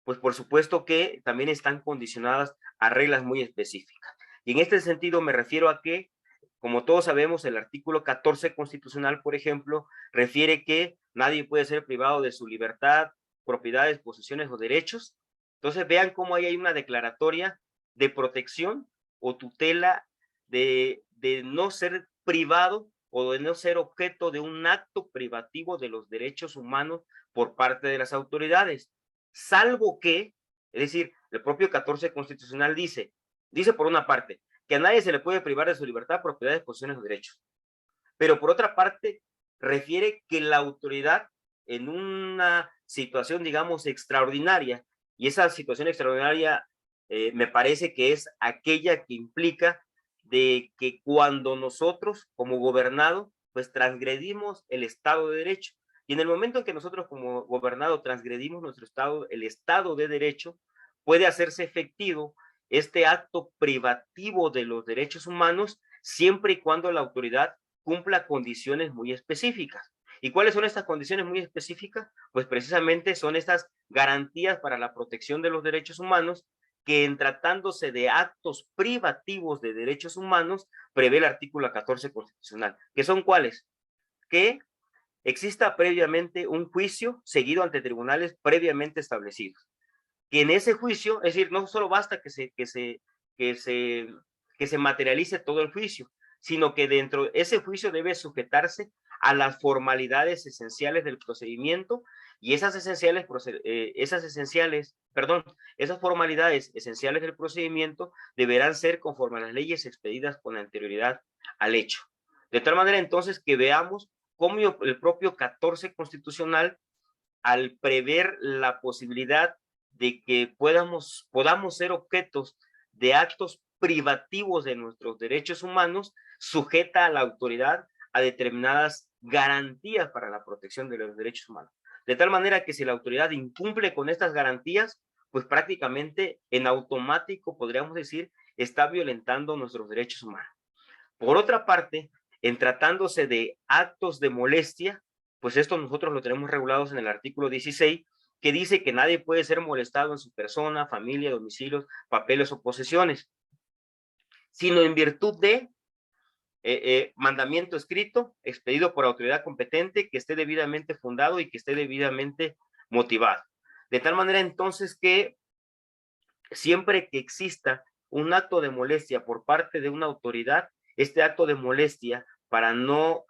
pues por supuesto que también están condicionadas a reglas muy específicas. Y en este sentido me refiero a que, como todos sabemos, el artículo 14 constitucional, por ejemplo, refiere que nadie puede ser privado de su libertad, propiedades, posesiones o derechos. Entonces vean cómo ahí hay una declaratoria de protección o tutela de no ser privado o de no ser objeto de un acto privativo de los derechos humanos por parte de las autoridades, salvo que, es decir, el propio 14 constitucional dice por una parte, que a nadie se le puede privar de su libertad, propiedades, posesiones o derechos, pero por otra parte refiere que la autoridad en una situación, digamos, extraordinaria, y esa situación extraordinaria me parece que es aquella que implica de que cuando nosotros como gobernado pues transgredimos el Estado de Derecho, y en el momento en que nosotros como gobernado transgredimos nuestro Estado, el Estado de Derecho, puede hacerse efectivo este acto privativo de los derechos humanos siempre y cuando la autoridad cumpla condiciones muy específicas. ¿Y cuáles son estas condiciones muy específicas? Pues precisamente son estas garantías para la protección de los derechos humanos que en tratándose de actos privativos de derechos humanos prevé el artículo 14 constitucional. ¿Que son cuáles? Que exista previamente un juicio seguido ante tribunales previamente establecidos. Que en ese juicio, es decir, no solo basta que se materialice todo el juicio, sino que dentro de ese juicio debe sujetarse a las formalidades esenciales del procedimiento, y esas formalidades esenciales del procedimiento deberán ser conforme a las leyes expedidas con anterioridad al hecho. De tal manera entonces que veamos cómo el propio 14 constitucional, al prever la posibilidad de que podamos ser objetos de actos privativos de nuestros derechos humanos, sujeta a la autoridad a determinadas garantías para la protección de los derechos humanos. De tal manera que si la autoridad incumple con estas garantías, pues prácticamente en automático, podríamos decir, está violentando nuestros derechos humanos. Por otra parte, en tratándose de actos de molestia, pues esto nosotros lo tenemos regulados en el artículo 16, que dice que nadie puede ser molestado en su persona, familia, domicilios, papeles o posesiones, sino en virtud de mandamiento escrito, expedido por autoridad competente, que esté debidamente fundado y que esté debidamente motivado. De tal manera entonces que siempre que exista un acto de molestia por parte de una autoridad, este acto de molestia, para no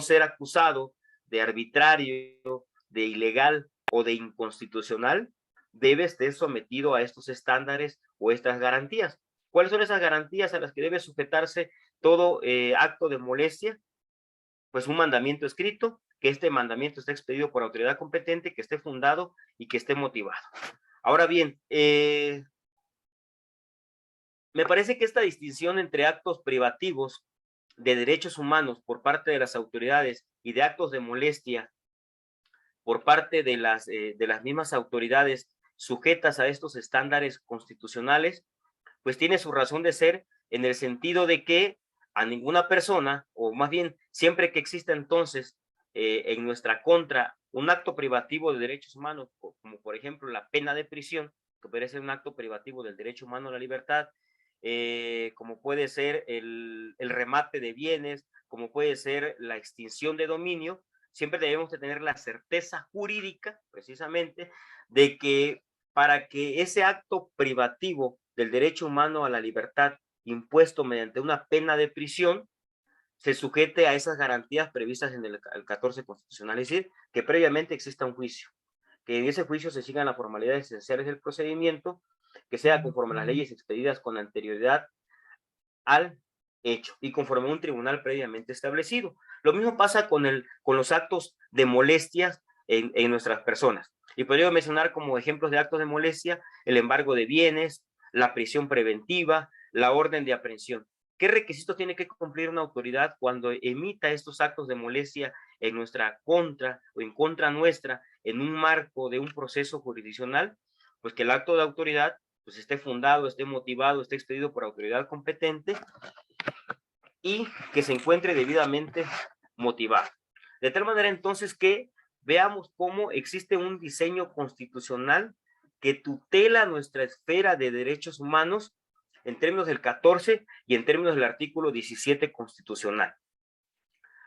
ser acusado de arbitrario, de ilegal o de inconstitucional, debe estar sometido a estos estándares o estas garantías. ¿Cuáles son esas garantías a las que debe sujetarse todo acto de molestia? Pues un mandamiento escrito, que este mandamiento esté expedido por autoridad competente, que esté fundado y que esté motivado. Ahora bien, me parece que esta distinción entre actos privativos de derechos humanos por parte de las autoridades y de actos de molestia por parte de las mismas autoridades sujetas a estos estándares constitucionales, pues tiene su razón de ser en el sentido de que a ninguna persona, o más bien siempre que exista entonces en nuestra contra un acto privativo de derechos humanos, como por ejemplo la pena de prisión, que puede ser un acto privativo del derecho humano a la libertad, como puede ser el remate de bienes, como puede ser la extinción de dominio, siempre debemos de tener la certeza jurídica, precisamente, de que para que ese acto privativo del derecho humano a la libertad impuesto mediante una pena de prisión se sujete a esas garantías previstas en el 14 constitucional, es decir, que previamente exista un juicio, que en ese juicio se sigan las formalidades esenciales del procedimiento, que sea conforme a las leyes expedidas con anterioridad al hecho y conforme a un tribunal previamente establecido. Lo mismo pasa con los actos de molestias en nuestras personas. Y podría mencionar como ejemplos de actos de molestia el embargo de bienes, la prisión preventiva, la orden de aprehensión. ¿Qué requisitos tiene que cumplir una autoridad cuando emita estos actos de molestia en nuestra contra o en contra nuestra en un marco de un proceso jurisdiccional? Pues que el acto de autoridad pues esté fundado, esté motivado, esté expedido por autoridad competente y que se encuentre debidamente motivado. De tal manera entonces que veamos cómo existe un diseño constitucional que tutela nuestra esfera de derechos humanos en términos del 14 y en términos del artículo 17 constitucional.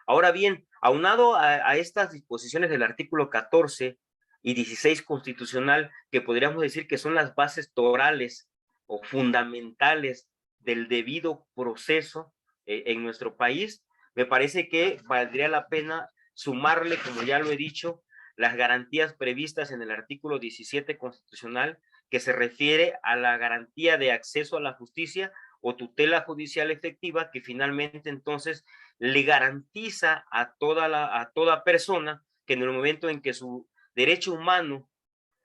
Ahora bien, aunado a estas disposiciones del artículo 14 y 16 constitucional, que podríamos decir que son las bases torales o fundamentales del debido proceso en nuestro país, me parece que valdría la pena sumarle, como ya lo he dicho, las garantías previstas en el artículo 17 constitucional, que se refiere a la garantía de acceso a la justicia o tutela judicial efectiva, que finalmente entonces le garantiza a toda persona que en el momento en que su derecho humano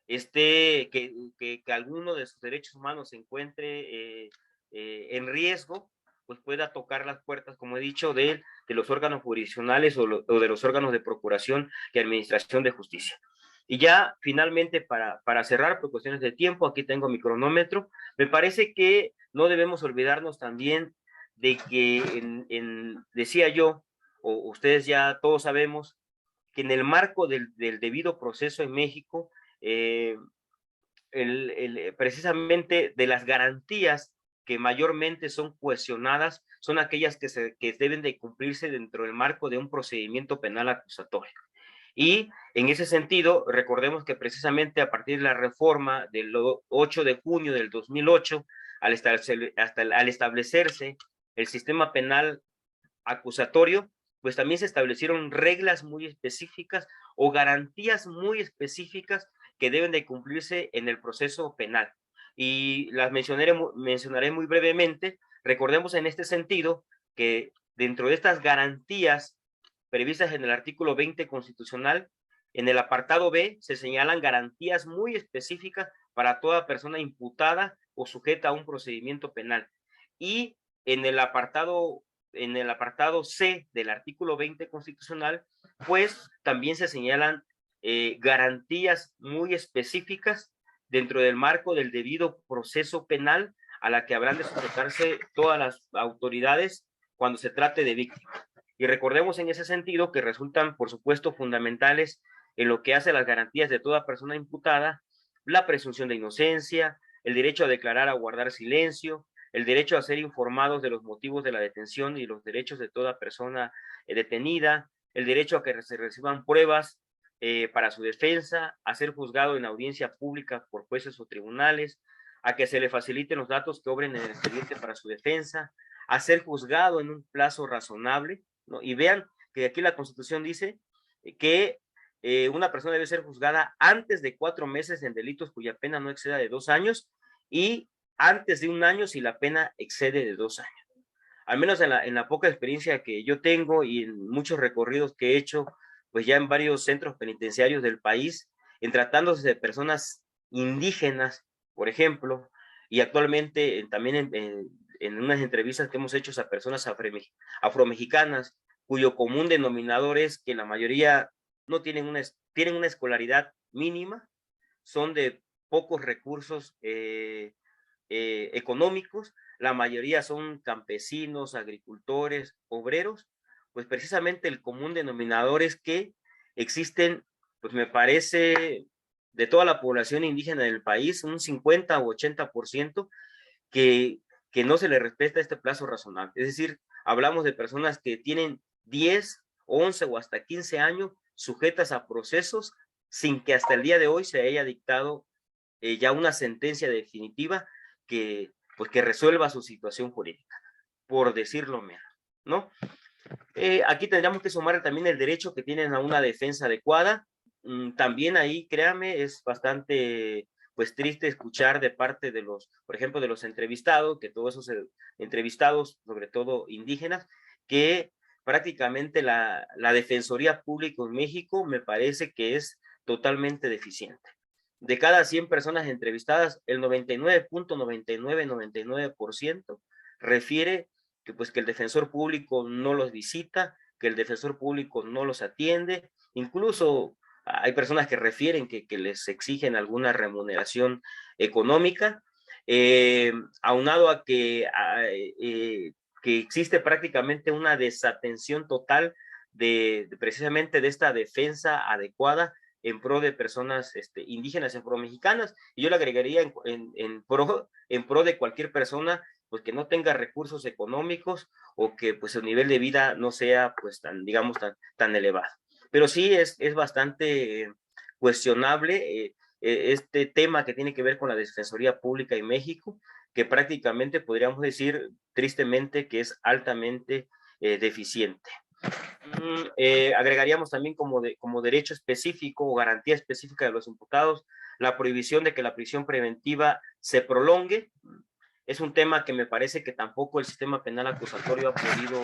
que alguno de sus derechos humanos se encuentre en riesgo, pues pueda tocar las puertas, como he dicho, de los órganos jurisdiccionales o de los órganos de procuración y administración de justicia. Y ya finalmente, para cerrar, por cuestiones de tiempo, aquí tengo mi cronómetro, me parece que no debemos olvidarnos también de que, decía yo, o ustedes ya todos sabemos, que en el marco del debido proceso en México, eh, precisamente de las garantías que mayormente son cuestionadas son aquellas que deben de cumplirse dentro del marco de un procedimiento penal acusatorio. Y en ese sentido, recordemos que precisamente a partir de la reforma del 8 de junio del 2008, al establecerse el sistema penal acusatorio, pues también se establecieron reglas muy específicas o garantías muy específicas que deben de cumplirse en el proceso penal. Y las mencionaré muy brevemente. Recordemos en este sentido que dentro de estas garantías previstas en el artículo 20 constitucional, en el apartado B se señalan garantías muy específicas para toda persona imputada o sujeta a un procedimiento penal. Y en el apartado C del artículo 20 constitucional, pues también se señalan garantías muy específicas dentro del marco del debido proceso penal a la que habrán de sujetarse todas las autoridades cuando se trate de víctimas. Y recordemos en ese sentido que resultan, por supuesto, fundamentales en lo que hace las garantías de toda persona imputada, la presunción de inocencia, el derecho a declarar, a guardar silencio, el derecho a ser informados de los motivos de la detención y los derechos de toda persona detenida, el derecho a que se reciban pruebas para su defensa, a ser juzgado en audiencia pública por jueces o tribunales, a que se le faciliten los datos que obren en el expediente para su defensa, a ser juzgado en un plazo razonable, ¿no? Y vean que aquí la Constitución dice que una persona debe ser juzgada antes de 4 meses en delitos cuya pena no exceda de 2 años y antes de 1 año si la pena excede de 2 años. Al menos en la poca experiencia que yo tengo y en muchos recorridos que he hecho, pues ya en varios centros penitenciarios del país, en tratándose de personas indígenas, por ejemplo, y actualmente también en unas entrevistas que hemos hecho a personas afromexicanas, cuyo común denominador es que la mayoría no tienen tienen una escolaridad mínima, son de pocos recursos económicos, la mayoría son campesinos, agricultores, obreros, pues precisamente el común denominador es que existen pues me parece, de toda la población indígena del país, un 50 o 80% que, que no se le respeta este plazo razonable. Es decir, hablamos de personas que tienen 10, 11 o hasta 15 años sujetas a procesos sin que hasta el día de hoy se haya dictado ya una sentencia definitiva que, pues, que resuelva su situación jurídica, por decirlo menos, ¿no? Aquí tendríamos que sumar también el derecho que tienen a una defensa adecuada. También ahí, créame, es bastante pues triste escuchar de parte de los, por ejemplo, de los entrevistados, que todos esos entrevistados, sobre todo indígenas, que prácticamente la Defensoría Pública en México me parece que es totalmente deficiente. De cada 100 personas entrevistadas, el 99.9999% refiere que pues que el defensor público no los visita, que el defensor público no los atiende, incluso hay personas que refieren que les exigen alguna remuneración económica, aunado a que existe prácticamente una desatención total de precisamente de esta defensa adecuada en pro de personas indígenas, en pro mexicanas, y yo le agregaría en pro de cualquier persona pues que no tenga recursos económicos o que pues el nivel de vida no sea pues tan, digamos, tan elevado. Pero sí es bastante cuestionable este tema que tiene que ver con la Defensoría Pública en México, que prácticamente podríamos decir tristemente que es altamente deficiente. Agregaríamos también como derecho específico o garantía específica de los imputados la prohibición de que la prisión preventiva se prolongue. Es un tema que me parece que tampoco el sistema penal acusatorio ha podido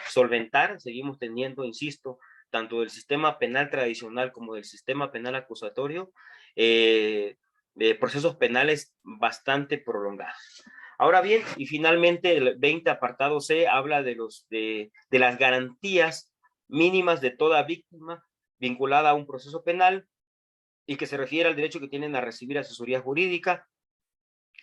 solventar. Seguimos teniendo, insisto, tanto del sistema penal tradicional como del sistema penal acusatorio, procesos penales bastante prolongados. Ahora bien, y finalmente el 20 apartado C habla de las garantías mínimas de toda víctima vinculada a un proceso penal y que se refiere al derecho que tienen a recibir asesoría jurídica,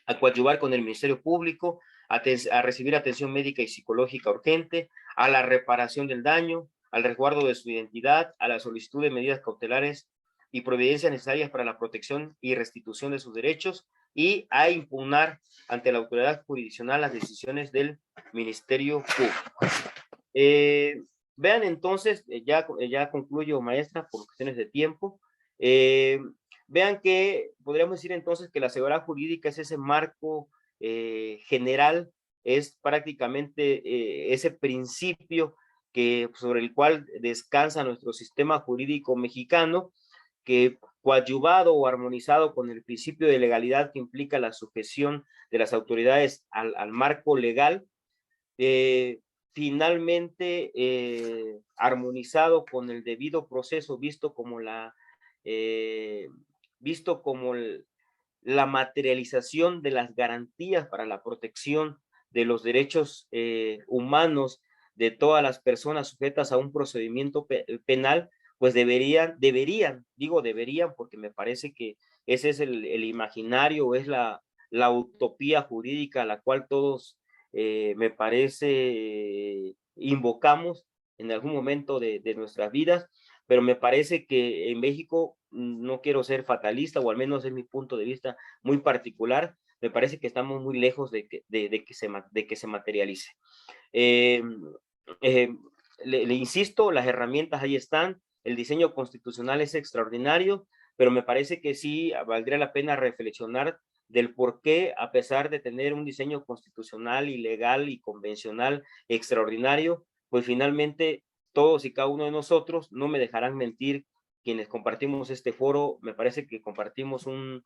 a coadyuvar con el Ministerio Público, a recibir atención médica y psicológica urgente, a la reparación del daño, al resguardo de su identidad, a la solicitud de medidas cautelares y providencias necesarias para la protección y restitución de sus derechos, y a impugnar ante la autoridad jurisdiccional las decisiones del Ministerio Público. Vean entonces, ya concluyo, maestra, por cuestiones de tiempo. Vean que podríamos decir entonces que la seguridad jurídica es ese marco general, es prácticamente ese principio sobre el cual descansa nuestro sistema jurídico mexicano, que coadyuvado o armonizado con el principio de legalidad que implica la sujeción de las autoridades al marco legal, finalmente armonizado con el debido proceso, visto como la materialización de las garantías para la protección de los derechos humanos de todas las personas sujetas a un procedimiento penal, pues deberían, porque me parece que ese es el imaginario, es la utopía jurídica a la cual todos me parece invocamos en algún momento de nuestras vidas, pero me parece que en México, no quiero ser fatalista, o al menos es mi punto de vista muy particular, me parece que estamos muy lejos de que se materialice. Le insisto, las herramientas ahí están, el diseño constitucional es extraordinario, pero me parece que sí valdría la pena reflexionar del por qué, a pesar de tener un diseño constitucional y legal y convencional extraordinario, pues finalmente todos y cada uno de nosotros, no me dejarán mentir quienes compartimos este foro, me parece que compartimos un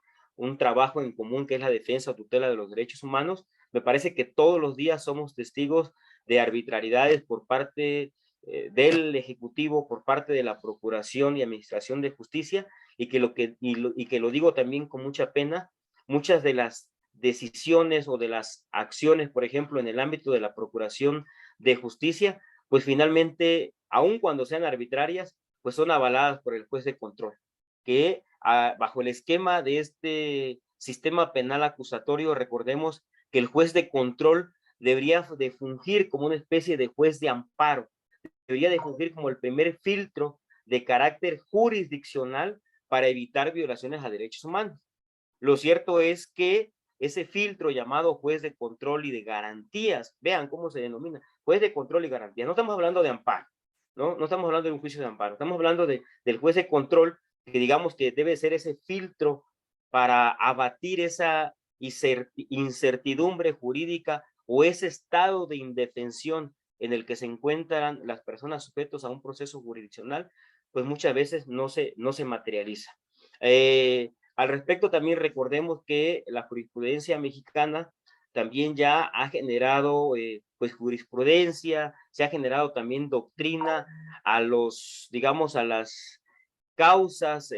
trabajo en común que es la defensa o tutela de los derechos humanos. Me parece que todos los días somos testigos de arbitrariedades por parte del Ejecutivo, por parte de la Procuración y Administración de Justicia, y que lo digo también con mucha pena, muchas de las decisiones o de las acciones, por ejemplo, en el ámbito de la Procuración de Justicia, pues finalmente, aun cuando sean arbitrarias, pues son avaladas por el juez de control, que bajo el esquema de este sistema penal acusatorio, recordemos que el juez de control debería de fungir como una especie de juez de amparo, debería de fungir como el primer filtro de carácter jurisdiccional para evitar violaciones a derechos humanos. Lo cierto es que ese filtro llamado juez de control y de garantías, vean cómo se denomina, juez de control y garantías, no estamos hablando de amparo, no estamos hablando de un juicio de amparo, estamos hablando del juez de control, que digamos que debe ser ese filtro para abatir esa incertidumbre jurídica o ese estado de indefensión en el que se encuentran las personas sujetas a un proceso jurisdiccional, pues muchas veces no se materializa. Al respecto, también recordemos que la jurisprudencia mexicana también ya ha generado pues jurisprudencia, se ha generado también doctrina a los, digamos, a las causas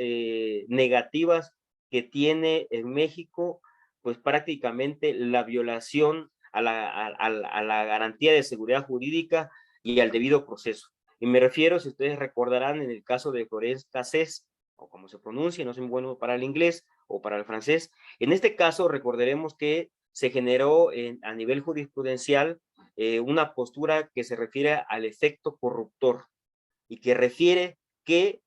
negativas que tiene en México, pues prácticamente la violación a la garantía de seguridad jurídica y al debido proceso. Y me refiero, si ustedes recordarán, en el caso de Florence Cassés, o como se pronuncia, no soy bueno para el inglés o para el francés. En este caso, recordaremos que se generó a nivel jurisprudencial una postura que se refiere al efecto corruptor y que refiere que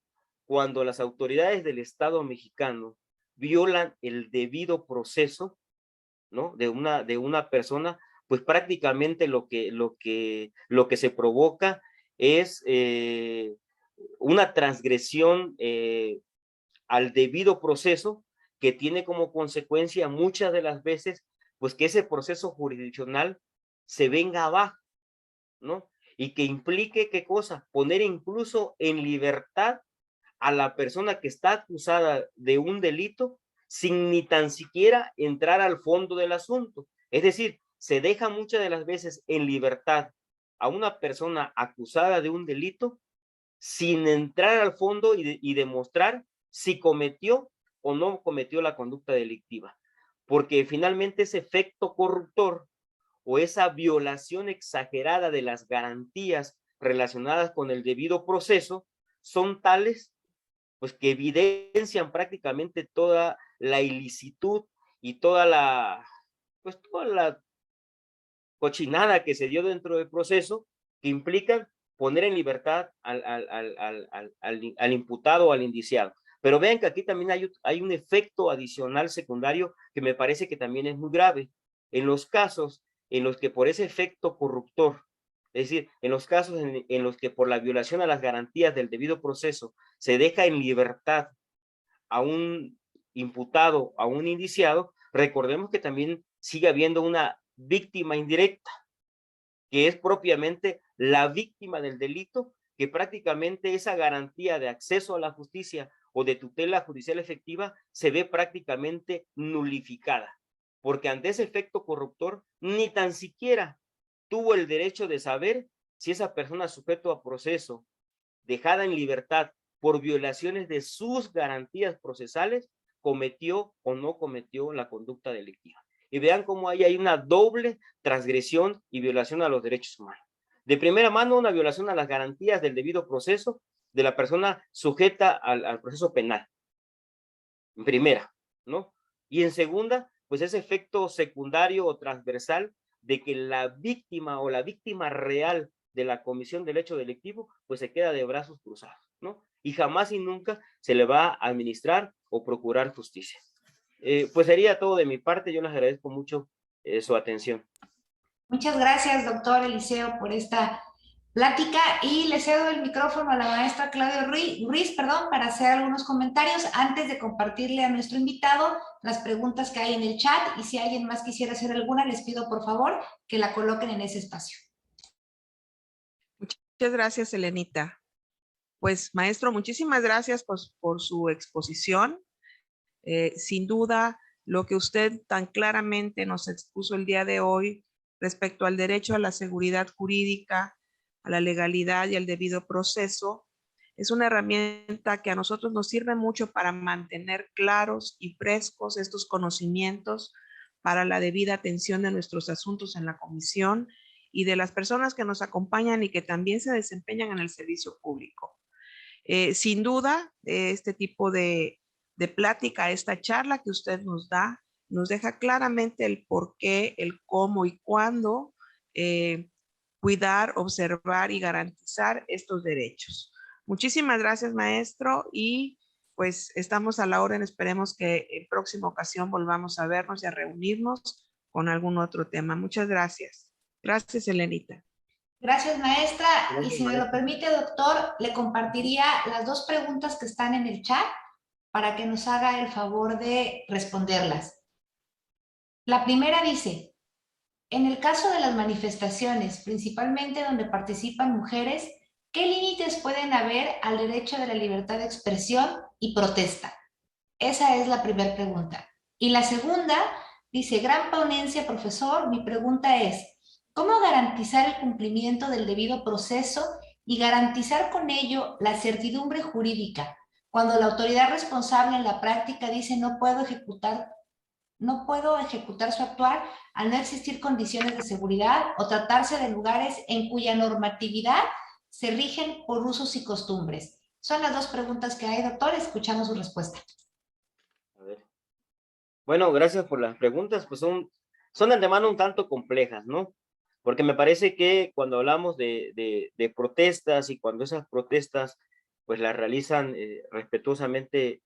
cuando las autoridades del Estado mexicano violan el debido proceso, ¿no?, de una persona, pues prácticamente lo que se provoca es una transgresión al debido proceso, que tiene como consecuencia muchas de las veces, pues que ese proceso jurisdiccional se venga abajo, ¿no? Y que implique, ¿qué cosa? Poner incluso en libertad a la persona que está acusada de un delito sin ni tan siquiera entrar al fondo del asunto. Es decir, se deja muchas de las veces en libertad a una persona acusada de un delito sin entrar al fondo y demostrar si cometió o no cometió la conducta delictiva. Porque finalmente ese efecto corruptor o esa violación exagerada de las garantías relacionadas con el debido proceso son tales, pues, que evidencian prácticamente toda la ilicitud y toda la cochinada que se dio dentro del proceso, que implican poner en libertad al imputado o al indiciado. Pero vean que aquí también hay un efecto adicional secundario que me parece que también es muy grave. En los casos en los que por ese efecto corruptor, es decir, en los casos en los que por la violación a las garantías del debido proceso se deja en libertad a un imputado, a un indiciado, recordemos que también sigue habiendo una víctima indirecta, que es propiamente la víctima del delito, que prácticamente esa garantía de acceso a la justicia o de tutela judicial efectiva se ve prácticamente nulificada, porque ante ese efecto corruptor ni tan siquiera tuvo el derecho de saber si esa persona sujeto a proceso, dejada en libertad por violaciones de sus garantías procesales, cometió o no cometió la conducta delictiva. Y vean cómo hay una doble transgresión y violación a los derechos humanos. De primera mano, una violación a las garantías del debido proceso de la persona sujeta al proceso penal. En primera, ¿no? Y en segunda, pues ese efecto secundario o transversal de que la víctima o la víctima real de la comisión del hecho delictivo, pues se queda de brazos cruzados, ¿no? Y jamás y nunca se le va a administrar o procurar justicia. Pues sería todo de mi parte. Yo les agradezco mucho su atención. Muchas gracias, doctor Eliseo, por esta plática y le cedo el micrófono a la maestra Claudia Ruiz, para hacer algunos comentarios antes de compartirle a nuestro invitado las preguntas que hay en el chat, y si alguien más quisiera hacer alguna, les pido por favor que la coloquen en ese espacio. Muchas gracias, Elenita. Pues, maestro, muchísimas gracias por su exposición. Sin duda, lo que usted tan claramente nos expuso el día de hoy respecto al derecho a la seguridad jurídica, a la legalidad y al debido proceso, es una herramienta que a nosotros nos sirve mucho para mantener claros y frescos estos conocimientos para la debida atención de nuestros asuntos en la comisión y de las personas que nos acompañan y que también se desempeñan en el servicio público. Sin duda, este tipo de plática, esta charla que usted nos da, nos deja claramente el por qué, el cómo y cuándo cuidar, observar y garantizar estos derechos. Muchísimas gracias, maestro, y pues estamos a la orden. Esperemos que en próxima ocasión volvamos a vernos y a reunirnos con algún otro tema. Muchas gracias. Gracias, Elenita. Gracias, maestra. Y Gracias, si me lo maestra. permite, doctor, le compartiría las dos preguntas que están en el chat para que nos haga el favor de responderlas. La primera dice, en el caso de las manifestaciones, principalmente donde participan mujeres, ¿qué límites pueden haber al derecho de la libertad de expresión y protesta? Esa es la primera pregunta. Y la segunda dice, gran ponencia, profesor. Mi pregunta es, ¿cómo garantizar el cumplimiento del debido proceso y garantizar con ello la certidumbre jurídica cuando la autoridad responsable en la práctica dice no puedo ejecutar su actuar al no existir condiciones de seguridad o tratarse de lugares en cuya normatividad se rigen por usos y costumbres? Son las dos preguntas que hay, doctor. Escuchamos su respuesta. A ver. Bueno, gracias por las preguntas, pues son de antemano un tanto complejas, ¿no? Porque me parece que cuando hablamos de protestas y cuando esas protestas pues las realizan respetuosamente,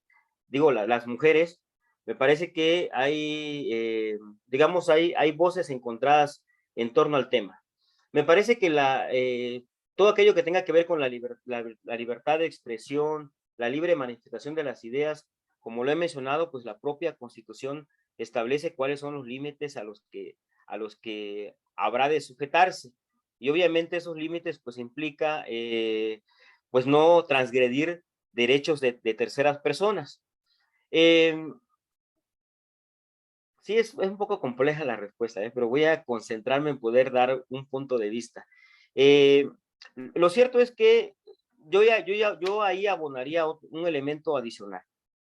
digo, las mujeres, me parece que hay, digamos, hay voces encontradas en torno al tema. Me parece que todo aquello que tenga que ver con la libertad de expresión, la libre manifestación de las ideas, como lo he mencionado, pues la propia Constitución establece cuáles son los límites a los que habrá de sujetarse. Y obviamente esos límites pues implica pues no transgredir derechos de terceras personas. Sí, es un poco compleja la respuesta, pero voy a concentrarme en poder dar un punto de vista. Eh, lo cierto es que yo ahí abonaría un elemento adicional.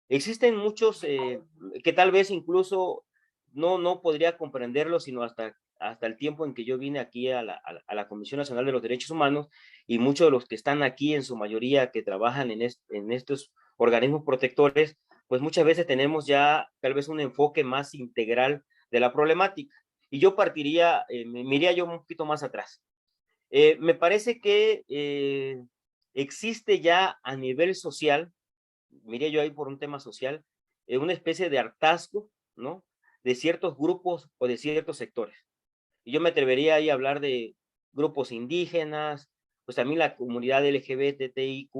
Existen muchos que tal vez incluso no podría comprenderlo, sino hasta el tiempo en que yo vine aquí a la Comisión Nacional de los Derechos Humanos, y muchos de los que están aquí, en su mayoría, que trabajan en estos organismos protectores, pues muchas veces tenemos ya tal vez un enfoque más integral de la problemática. Y yo partiría, me iría yo un poquito más atrás. Me parece que existe ya a nivel social, miré yo ahí por un tema social, una especie de hartazgo, ¿no? De ciertos grupos o de ciertos sectores. Y yo me atrevería ahí a hablar de grupos indígenas, pues también la comunidad LGBTIQ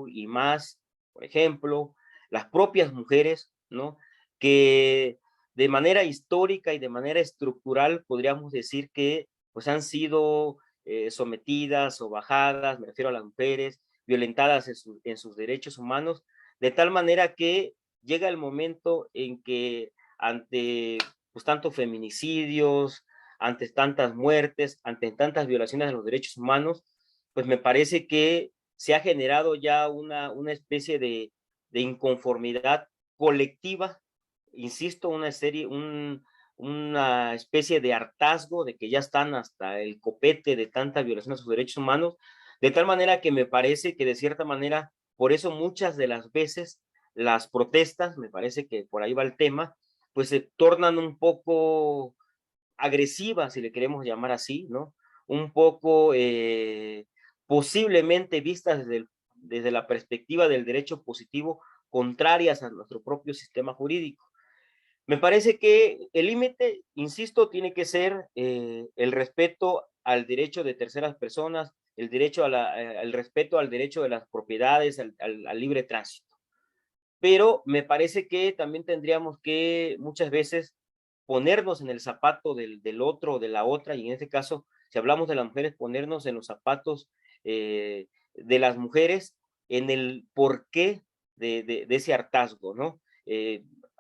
y más, por ejemplo, las propias mujeres, ¿no? Que de manera histórica y de manera estructural podríamos decir que pues han sido sometidas o bajadas, me refiero a las mujeres, violentadas en sus derechos humanos, de tal manera que llega el momento en que ante pues tantos feminicidios, ante tantas muertes, ante tantas violaciones de los derechos humanos, pues me parece que se ha generado ya una especie de inconformidad colectiva, insisto, una especie de hartazgo de que ya están hasta el copete de tanta violación a sus derechos humanos, de tal manera que me parece que de cierta manera, por eso muchas de las veces las protestas, me parece que por ahí va el tema, pues se tornan un poco agresivas, si le queremos llamar así, ¿no? Un poco posiblemente vistas desde la perspectiva del derecho positivo, contrarias a nuestro propio sistema jurídico. Me parece que el límite, insisto, tiene que ser el respeto al derecho de terceras personas, el respeto al derecho de las propiedades, al libre tránsito. Pero me parece que también tendríamos que muchas veces ponernos en el zapato del otro o de la otra, y en este caso, si hablamos de las mujeres, ponernos en los zapatos de las mujeres en el porqué de ese hartazgo, ¿no?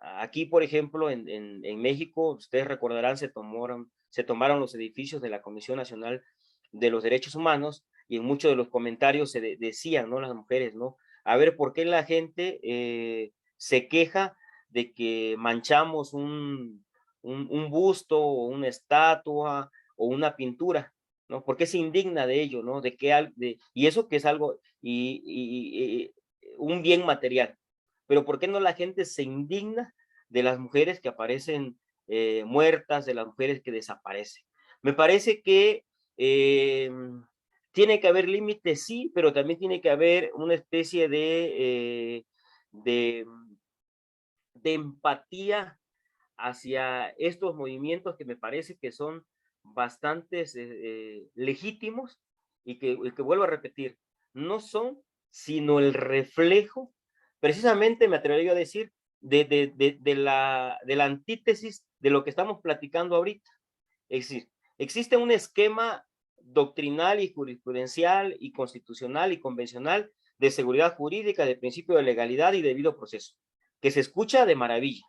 Aquí, por ejemplo, en México, ustedes recordarán, se tomaron los edificios de la Comisión Nacional de los Derechos Humanos, y en muchos de los comentarios decían, ¿no? Las mujeres, ¿no? A ver, ¿por qué la gente se queja de que manchamos un busto o una estatua o una pintura? ¿No? ¿Por qué se indigna de ello? ¿No? Y eso que es algo, un bien material. Pero ¿por qué no la gente se indigna de las mujeres que aparecen muertas, de las mujeres que desaparecen? Me parece que Tiene que haber límites, sí, pero también tiene que haber una especie de, de empatía hacia estos movimientos que me parece que son bastantes legítimos y que vuelvo a repetir, no son sino el reflejo, precisamente me atrevería a decir, de la antítesis de lo que estamos platicando ahorita. Es decir, existe un esquema doctrinal y jurisprudencial y constitucional y convencional de seguridad jurídica, de principio de legalidad y debido proceso, que se escucha de maravilla.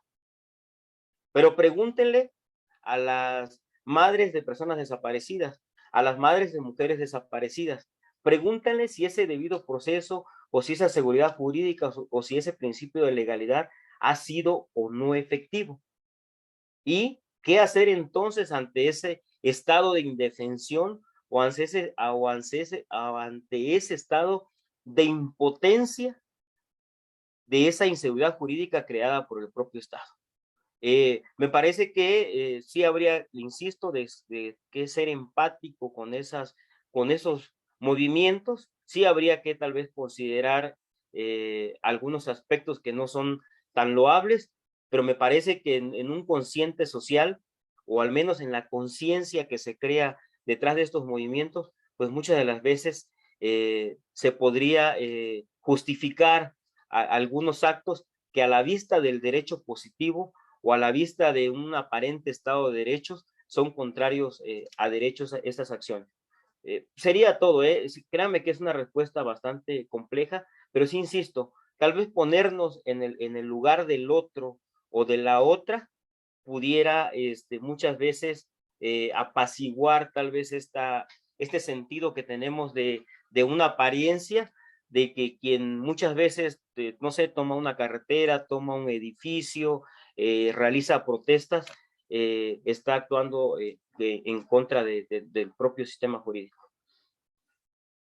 Pero pregúntenle a las madres de personas desaparecidas, a las madres de mujeres desaparecidas, pregúntenle si ese debido proceso o si esa seguridad jurídica o si ese principio de legalidad ha sido o no efectivo. ¿Y qué hacer entonces ante ese estado de indefensión o ante ese estado de impotencia de esa inseguridad jurídica creada por el propio Estado? Me parece que sí habría, insisto, de que ser empático con esos movimientos, sí habría que tal vez considerar algunos aspectos que no son tan loables, pero me parece que en un consciente social, o al menos en la conciencia que se crea detrás de estos movimientos, pues muchas de las veces se podría justificar algunos actos que a la vista del derecho positivo o a la vista de un aparente Estado de derechos, son contrarios a derechos a estas acciones. Sería todo, créanme que es una respuesta bastante compleja, pero sí insisto, tal vez ponernos en el lugar del otro o de la otra pudiera muchas veces apaciguar tal vez este sentido que tenemos de una apariencia, de que quien muchas veces, no sé, toma una carretera, toma un edificio, realiza protestas, está actuando en contra del propio sistema jurídico.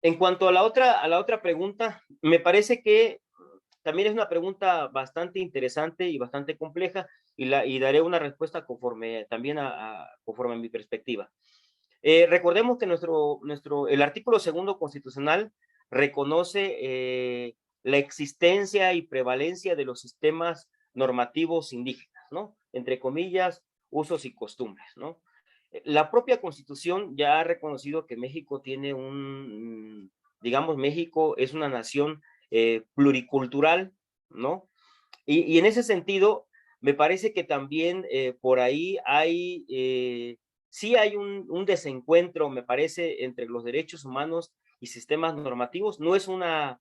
En cuanto a la otra pregunta, me parece que también es una pregunta bastante interesante y bastante compleja y daré una respuesta conforme también conforme a mi perspectiva. Recordemos que el artículo 2 constitucional reconoce la existencia y prevalencia de los sistemas normativos indígenas, ¿no? Entre comillas, usos y costumbres, ¿no? La propia Constitución ya ha reconocido que México tiene digamos, México es una nación pluricultural, ¿no? Y en ese sentido, me parece que también por ahí sí hay un desencuentro, me parece, entre los derechos humanos y sistemas normativos. No es una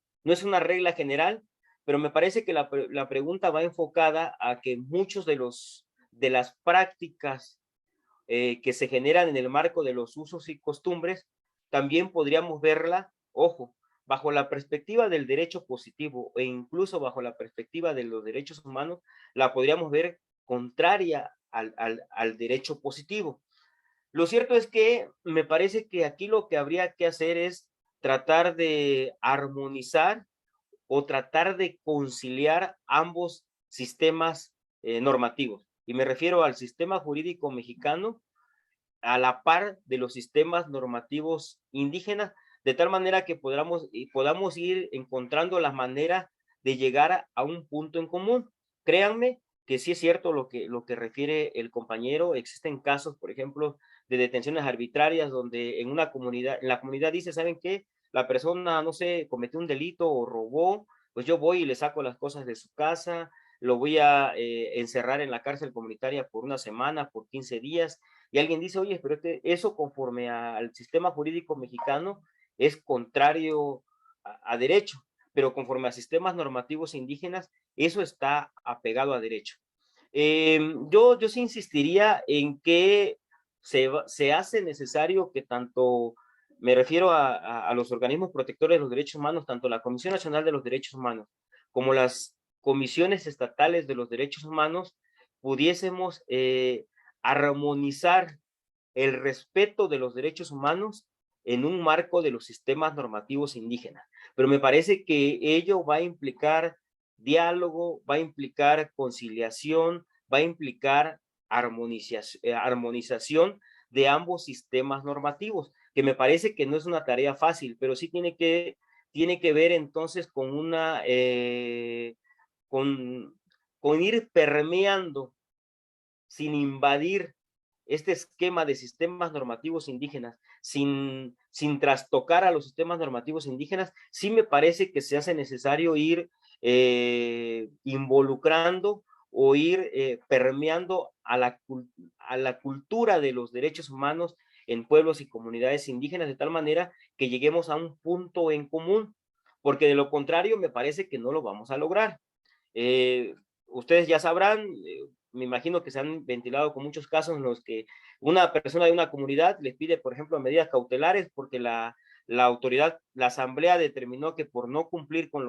regla general, pero me parece que la pregunta va enfocada a que muchos de las prácticas que se generan en el marco de los usos y costumbres, también podríamos verla, ojo, bajo la perspectiva del derecho positivo e incluso bajo la perspectiva de los derechos humanos, la podríamos ver contraria al derecho positivo. Lo cierto es que me parece que aquí lo que habría que hacer es tratar de armonizar o tratar de conciliar ambos sistemas normativos. Y me refiero al sistema jurídico mexicano a la par de los sistemas normativos indígenas, de tal manera que podamos ir encontrando la manera de llegar a un punto en común. Créanme que sí es cierto lo que refiere el compañero. Existen casos, por ejemplo, de detenciones arbitrarias donde en la comunidad dice, ¿saben qué? La persona, no sé, cometió un delito o robó, pues yo voy y le saco las cosas de su casa, lo voy a encerrar en la cárcel comunitaria por una semana, por 15 días, y alguien dice, oye, pero eso conforme al sistema jurídico mexicano es contrario a derecho, pero conforme a sistemas normativos indígenas, eso está apegado a derecho. Yo sí insistiría en que se hace necesario que tanto, me refiero a los organismos protectores de los derechos humanos, tanto la Comisión Nacional de los Derechos Humanos como las comisiones estatales de los derechos humanos, pudiésemos armonizar el respeto de los derechos humanos en un marco de los sistemas normativos indígenas. Pero me parece que ello va a implicar diálogo, va a implicar conciliación, va a implicar armonización de ambos sistemas normativos. que me parece que no es una tarea fácil, pero sí tiene que ver entonces con con ir permeando sin invadir este esquema de sistemas normativos indígenas, sin trastocar a los sistemas normativos indígenas. Sí me parece que se hace necesario ir involucrando o ir permeando a la cultura de los derechos humanos en pueblos y comunidades indígenas, de tal manera que lleguemos a un punto en común, porque de lo contrario me parece que no lo vamos a lograr. Ustedes ya sabrán, me imagino que se han ventilado con muchos casos en los que una persona de una comunidad les pide, por ejemplo, medidas cautelares porque la autoridad, la asamblea determinó que por no cumplir con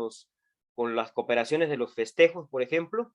las cooperaciones de los festejos, por ejemplo,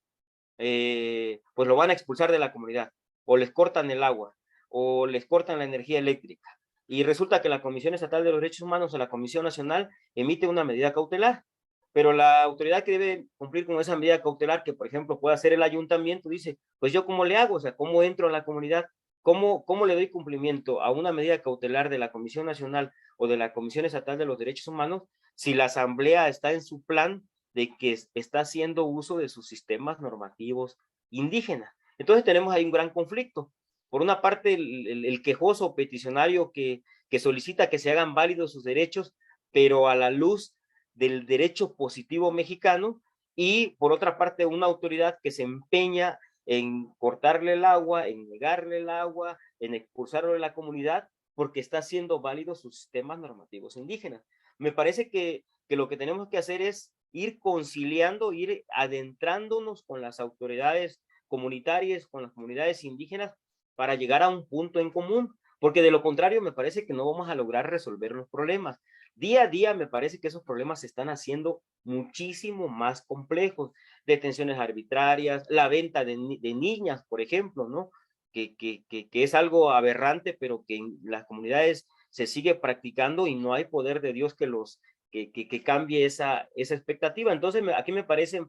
pues lo van a expulsar de la comunidad, o les cortan el agua, o les cortan la energía eléctrica. Y resulta que la Comisión Estatal de los Derechos Humanos o la Comisión Nacional emite una medida cautelar, pero la autoridad que debe cumplir con esa medida cautelar, que por ejemplo puede hacer el ayuntamiento, dice, pues yo cómo le hago, o sea, cómo entro a la comunidad, cómo le doy cumplimiento a una medida cautelar de la Comisión Nacional o de la Comisión Estatal de los Derechos Humanos si la asamblea está en su plan de que está haciendo uso de sus sistemas normativos indígenas. Entonces tenemos ahí un gran conflicto. Por una parte, el quejoso peticionario que solicita que se hagan válidos sus derechos, pero a la luz del derecho positivo mexicano, y por otra parte una autoridad que se empeña en cortarle el agua, en negarle el agua, en expulsarlo de la comunidad, porque está haciendo válidos sus sistemas normativos indígenas. Me parece que lo que tenemos que hacer es ir conciliando, ir adentrándonos con las autoridades comunitarias, con las comunidades indígenas, para llegar a un punto en común, porque de lo contrario me parece que no vamos a lograr resolver los problemas. Día a día me parece que esos problemas se están haciendo muchísimo más complejos. Detenciones arbitrarias, la venta de niñas, por ejemplo, ¿no? Que es algo aberrante, pero que en las comunidades se sigue practicando y no hay poder de Dios que cambie esa expectativa. Entonces, aquí me parece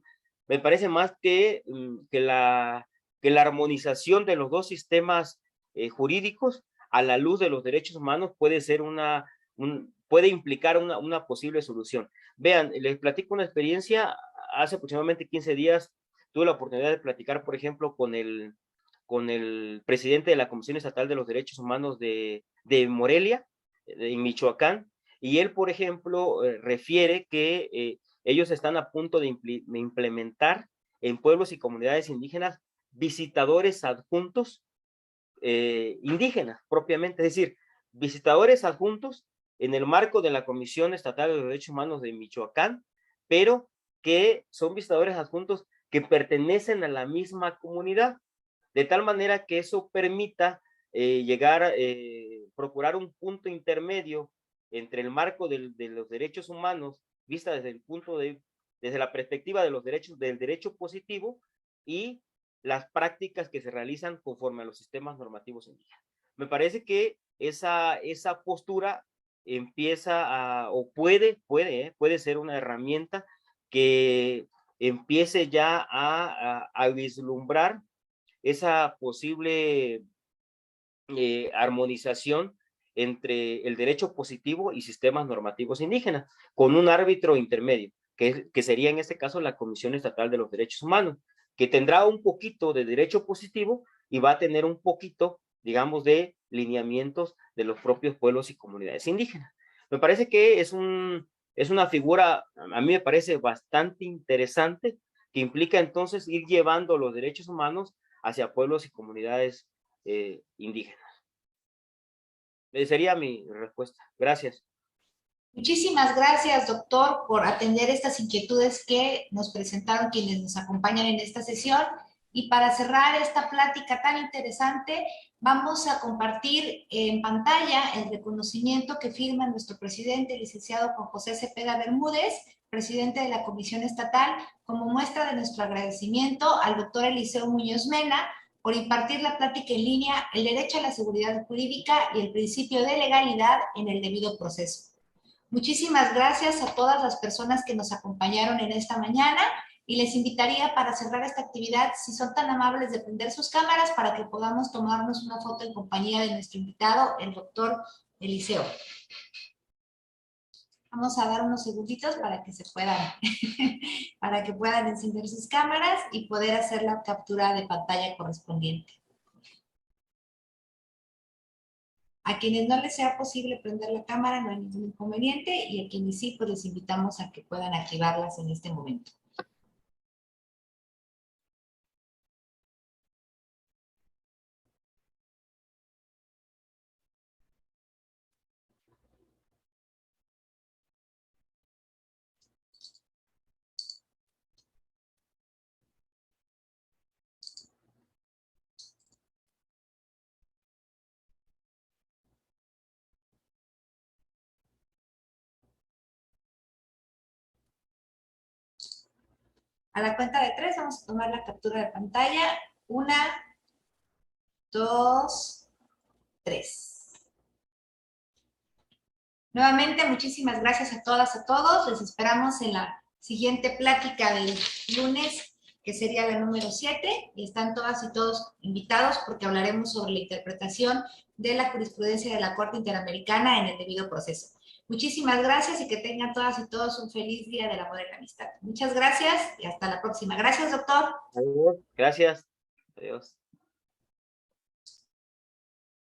más que la armonización de los dos sistemas jurídicos a la luz de los derechos humanos puede ser puede implicar una posible solución. Vean, les platico una experiencia. Hace aproximadamente 15 días tuve la oportunidad de platicar, por ejemplo, con el presidente de la Comisión Estatal de los Derechos Humanos de Morelia, en Michoacán, y él, por ejemplo, refiere que ellos están a punto de implementar en pueblos y comunidades indígenas visitadores adjuntos indígenas propiamente, es decir, visitadores adjuntos en el marco de la Comisión Estatal de los Derechos Humanos de Michoacán, pero que son visitadores adjuntos que pertenecen a la misma comunidad, de tal manera que eso permita procurar un punto intermedio entre el marco de los derechos humanos, vista desde la perspectiva de los derechos, del derecho positivo, y las prácticas que se realizan conforme a los sistemas normativos indígenas. Me parece que esa postura empieza o puede ser una herramienta que empiece ya a vislumbrar esa posible armonización entre el derecho positivo y sistemas normativos indígenas, con un árbitro intermedio, que sería en este caso la Comisión Estatal de los Derechos Humanos, que tendrá un poquito de derecho positivo y va a tener un poquito, digamos, de lineamientos de los propios pueblos y comunidades indígenas. Me parece que es una figura, a mí me parece bastante interesante, que implica entonces ir llevando los derechos humanos hacia pueblos y comunidades indígenas. Sería mi respuesta. Gracias. Muchísimas gracias, doctor, por atender estas inquietudes que nos presentaron quienes nos acompañan en esta sesión. Y para cerrar esta plática tan interesante, vamos a compartir en pantalla el reconocimiento que firma nuestro presidente, el licenciado Juan José Cepeda Bermúdez, presidente de la Comisión Estatal, como muestra de nuestro agradecimiento al doctor Eliseo Muñoz Mena por impartir la plática en línea, el derecho a la seguridad jurídica y el principio de legalidad en el debido proceso. Muchísimas gracias a todas las personas que nos acompañaron en esta mañana y les invitaría para cerrar esta actividad, si son tan amables de prender sus cámaras para que podamos tomarnos una foto en compañía de nuestro invitado, el doctor Eliseo. Vamos a dar unos segunditos para que se puedan, para que puedan encender sus cámaras y poder hacer la captura de pantalla correspondiente. A quienes no les sea posible prender la cámara no hay ningún inconveniente y a quienes sí, pues les invitamos a que puedan activarlas en este momento. A la cuenta de 3 vamos a tomar la captura de pantalla. 1, 2, 3. Nuevamente, muchísimas gracias a todas, a todos. Les esperamos en la siguiente plática del lunes, que sería la número 7. Y están todas y todos invitados porque hablaremos sobre la interpretación de la jurisprudencia de la Corte Interamericana en el debido proceso. Muchísimas gracias y que tengan todas y todos un feliz Día del Amor y la Amistad. Muchas gracias y hasta la próxima. Gracias, doctor. Adiós. Gracias. Adiós.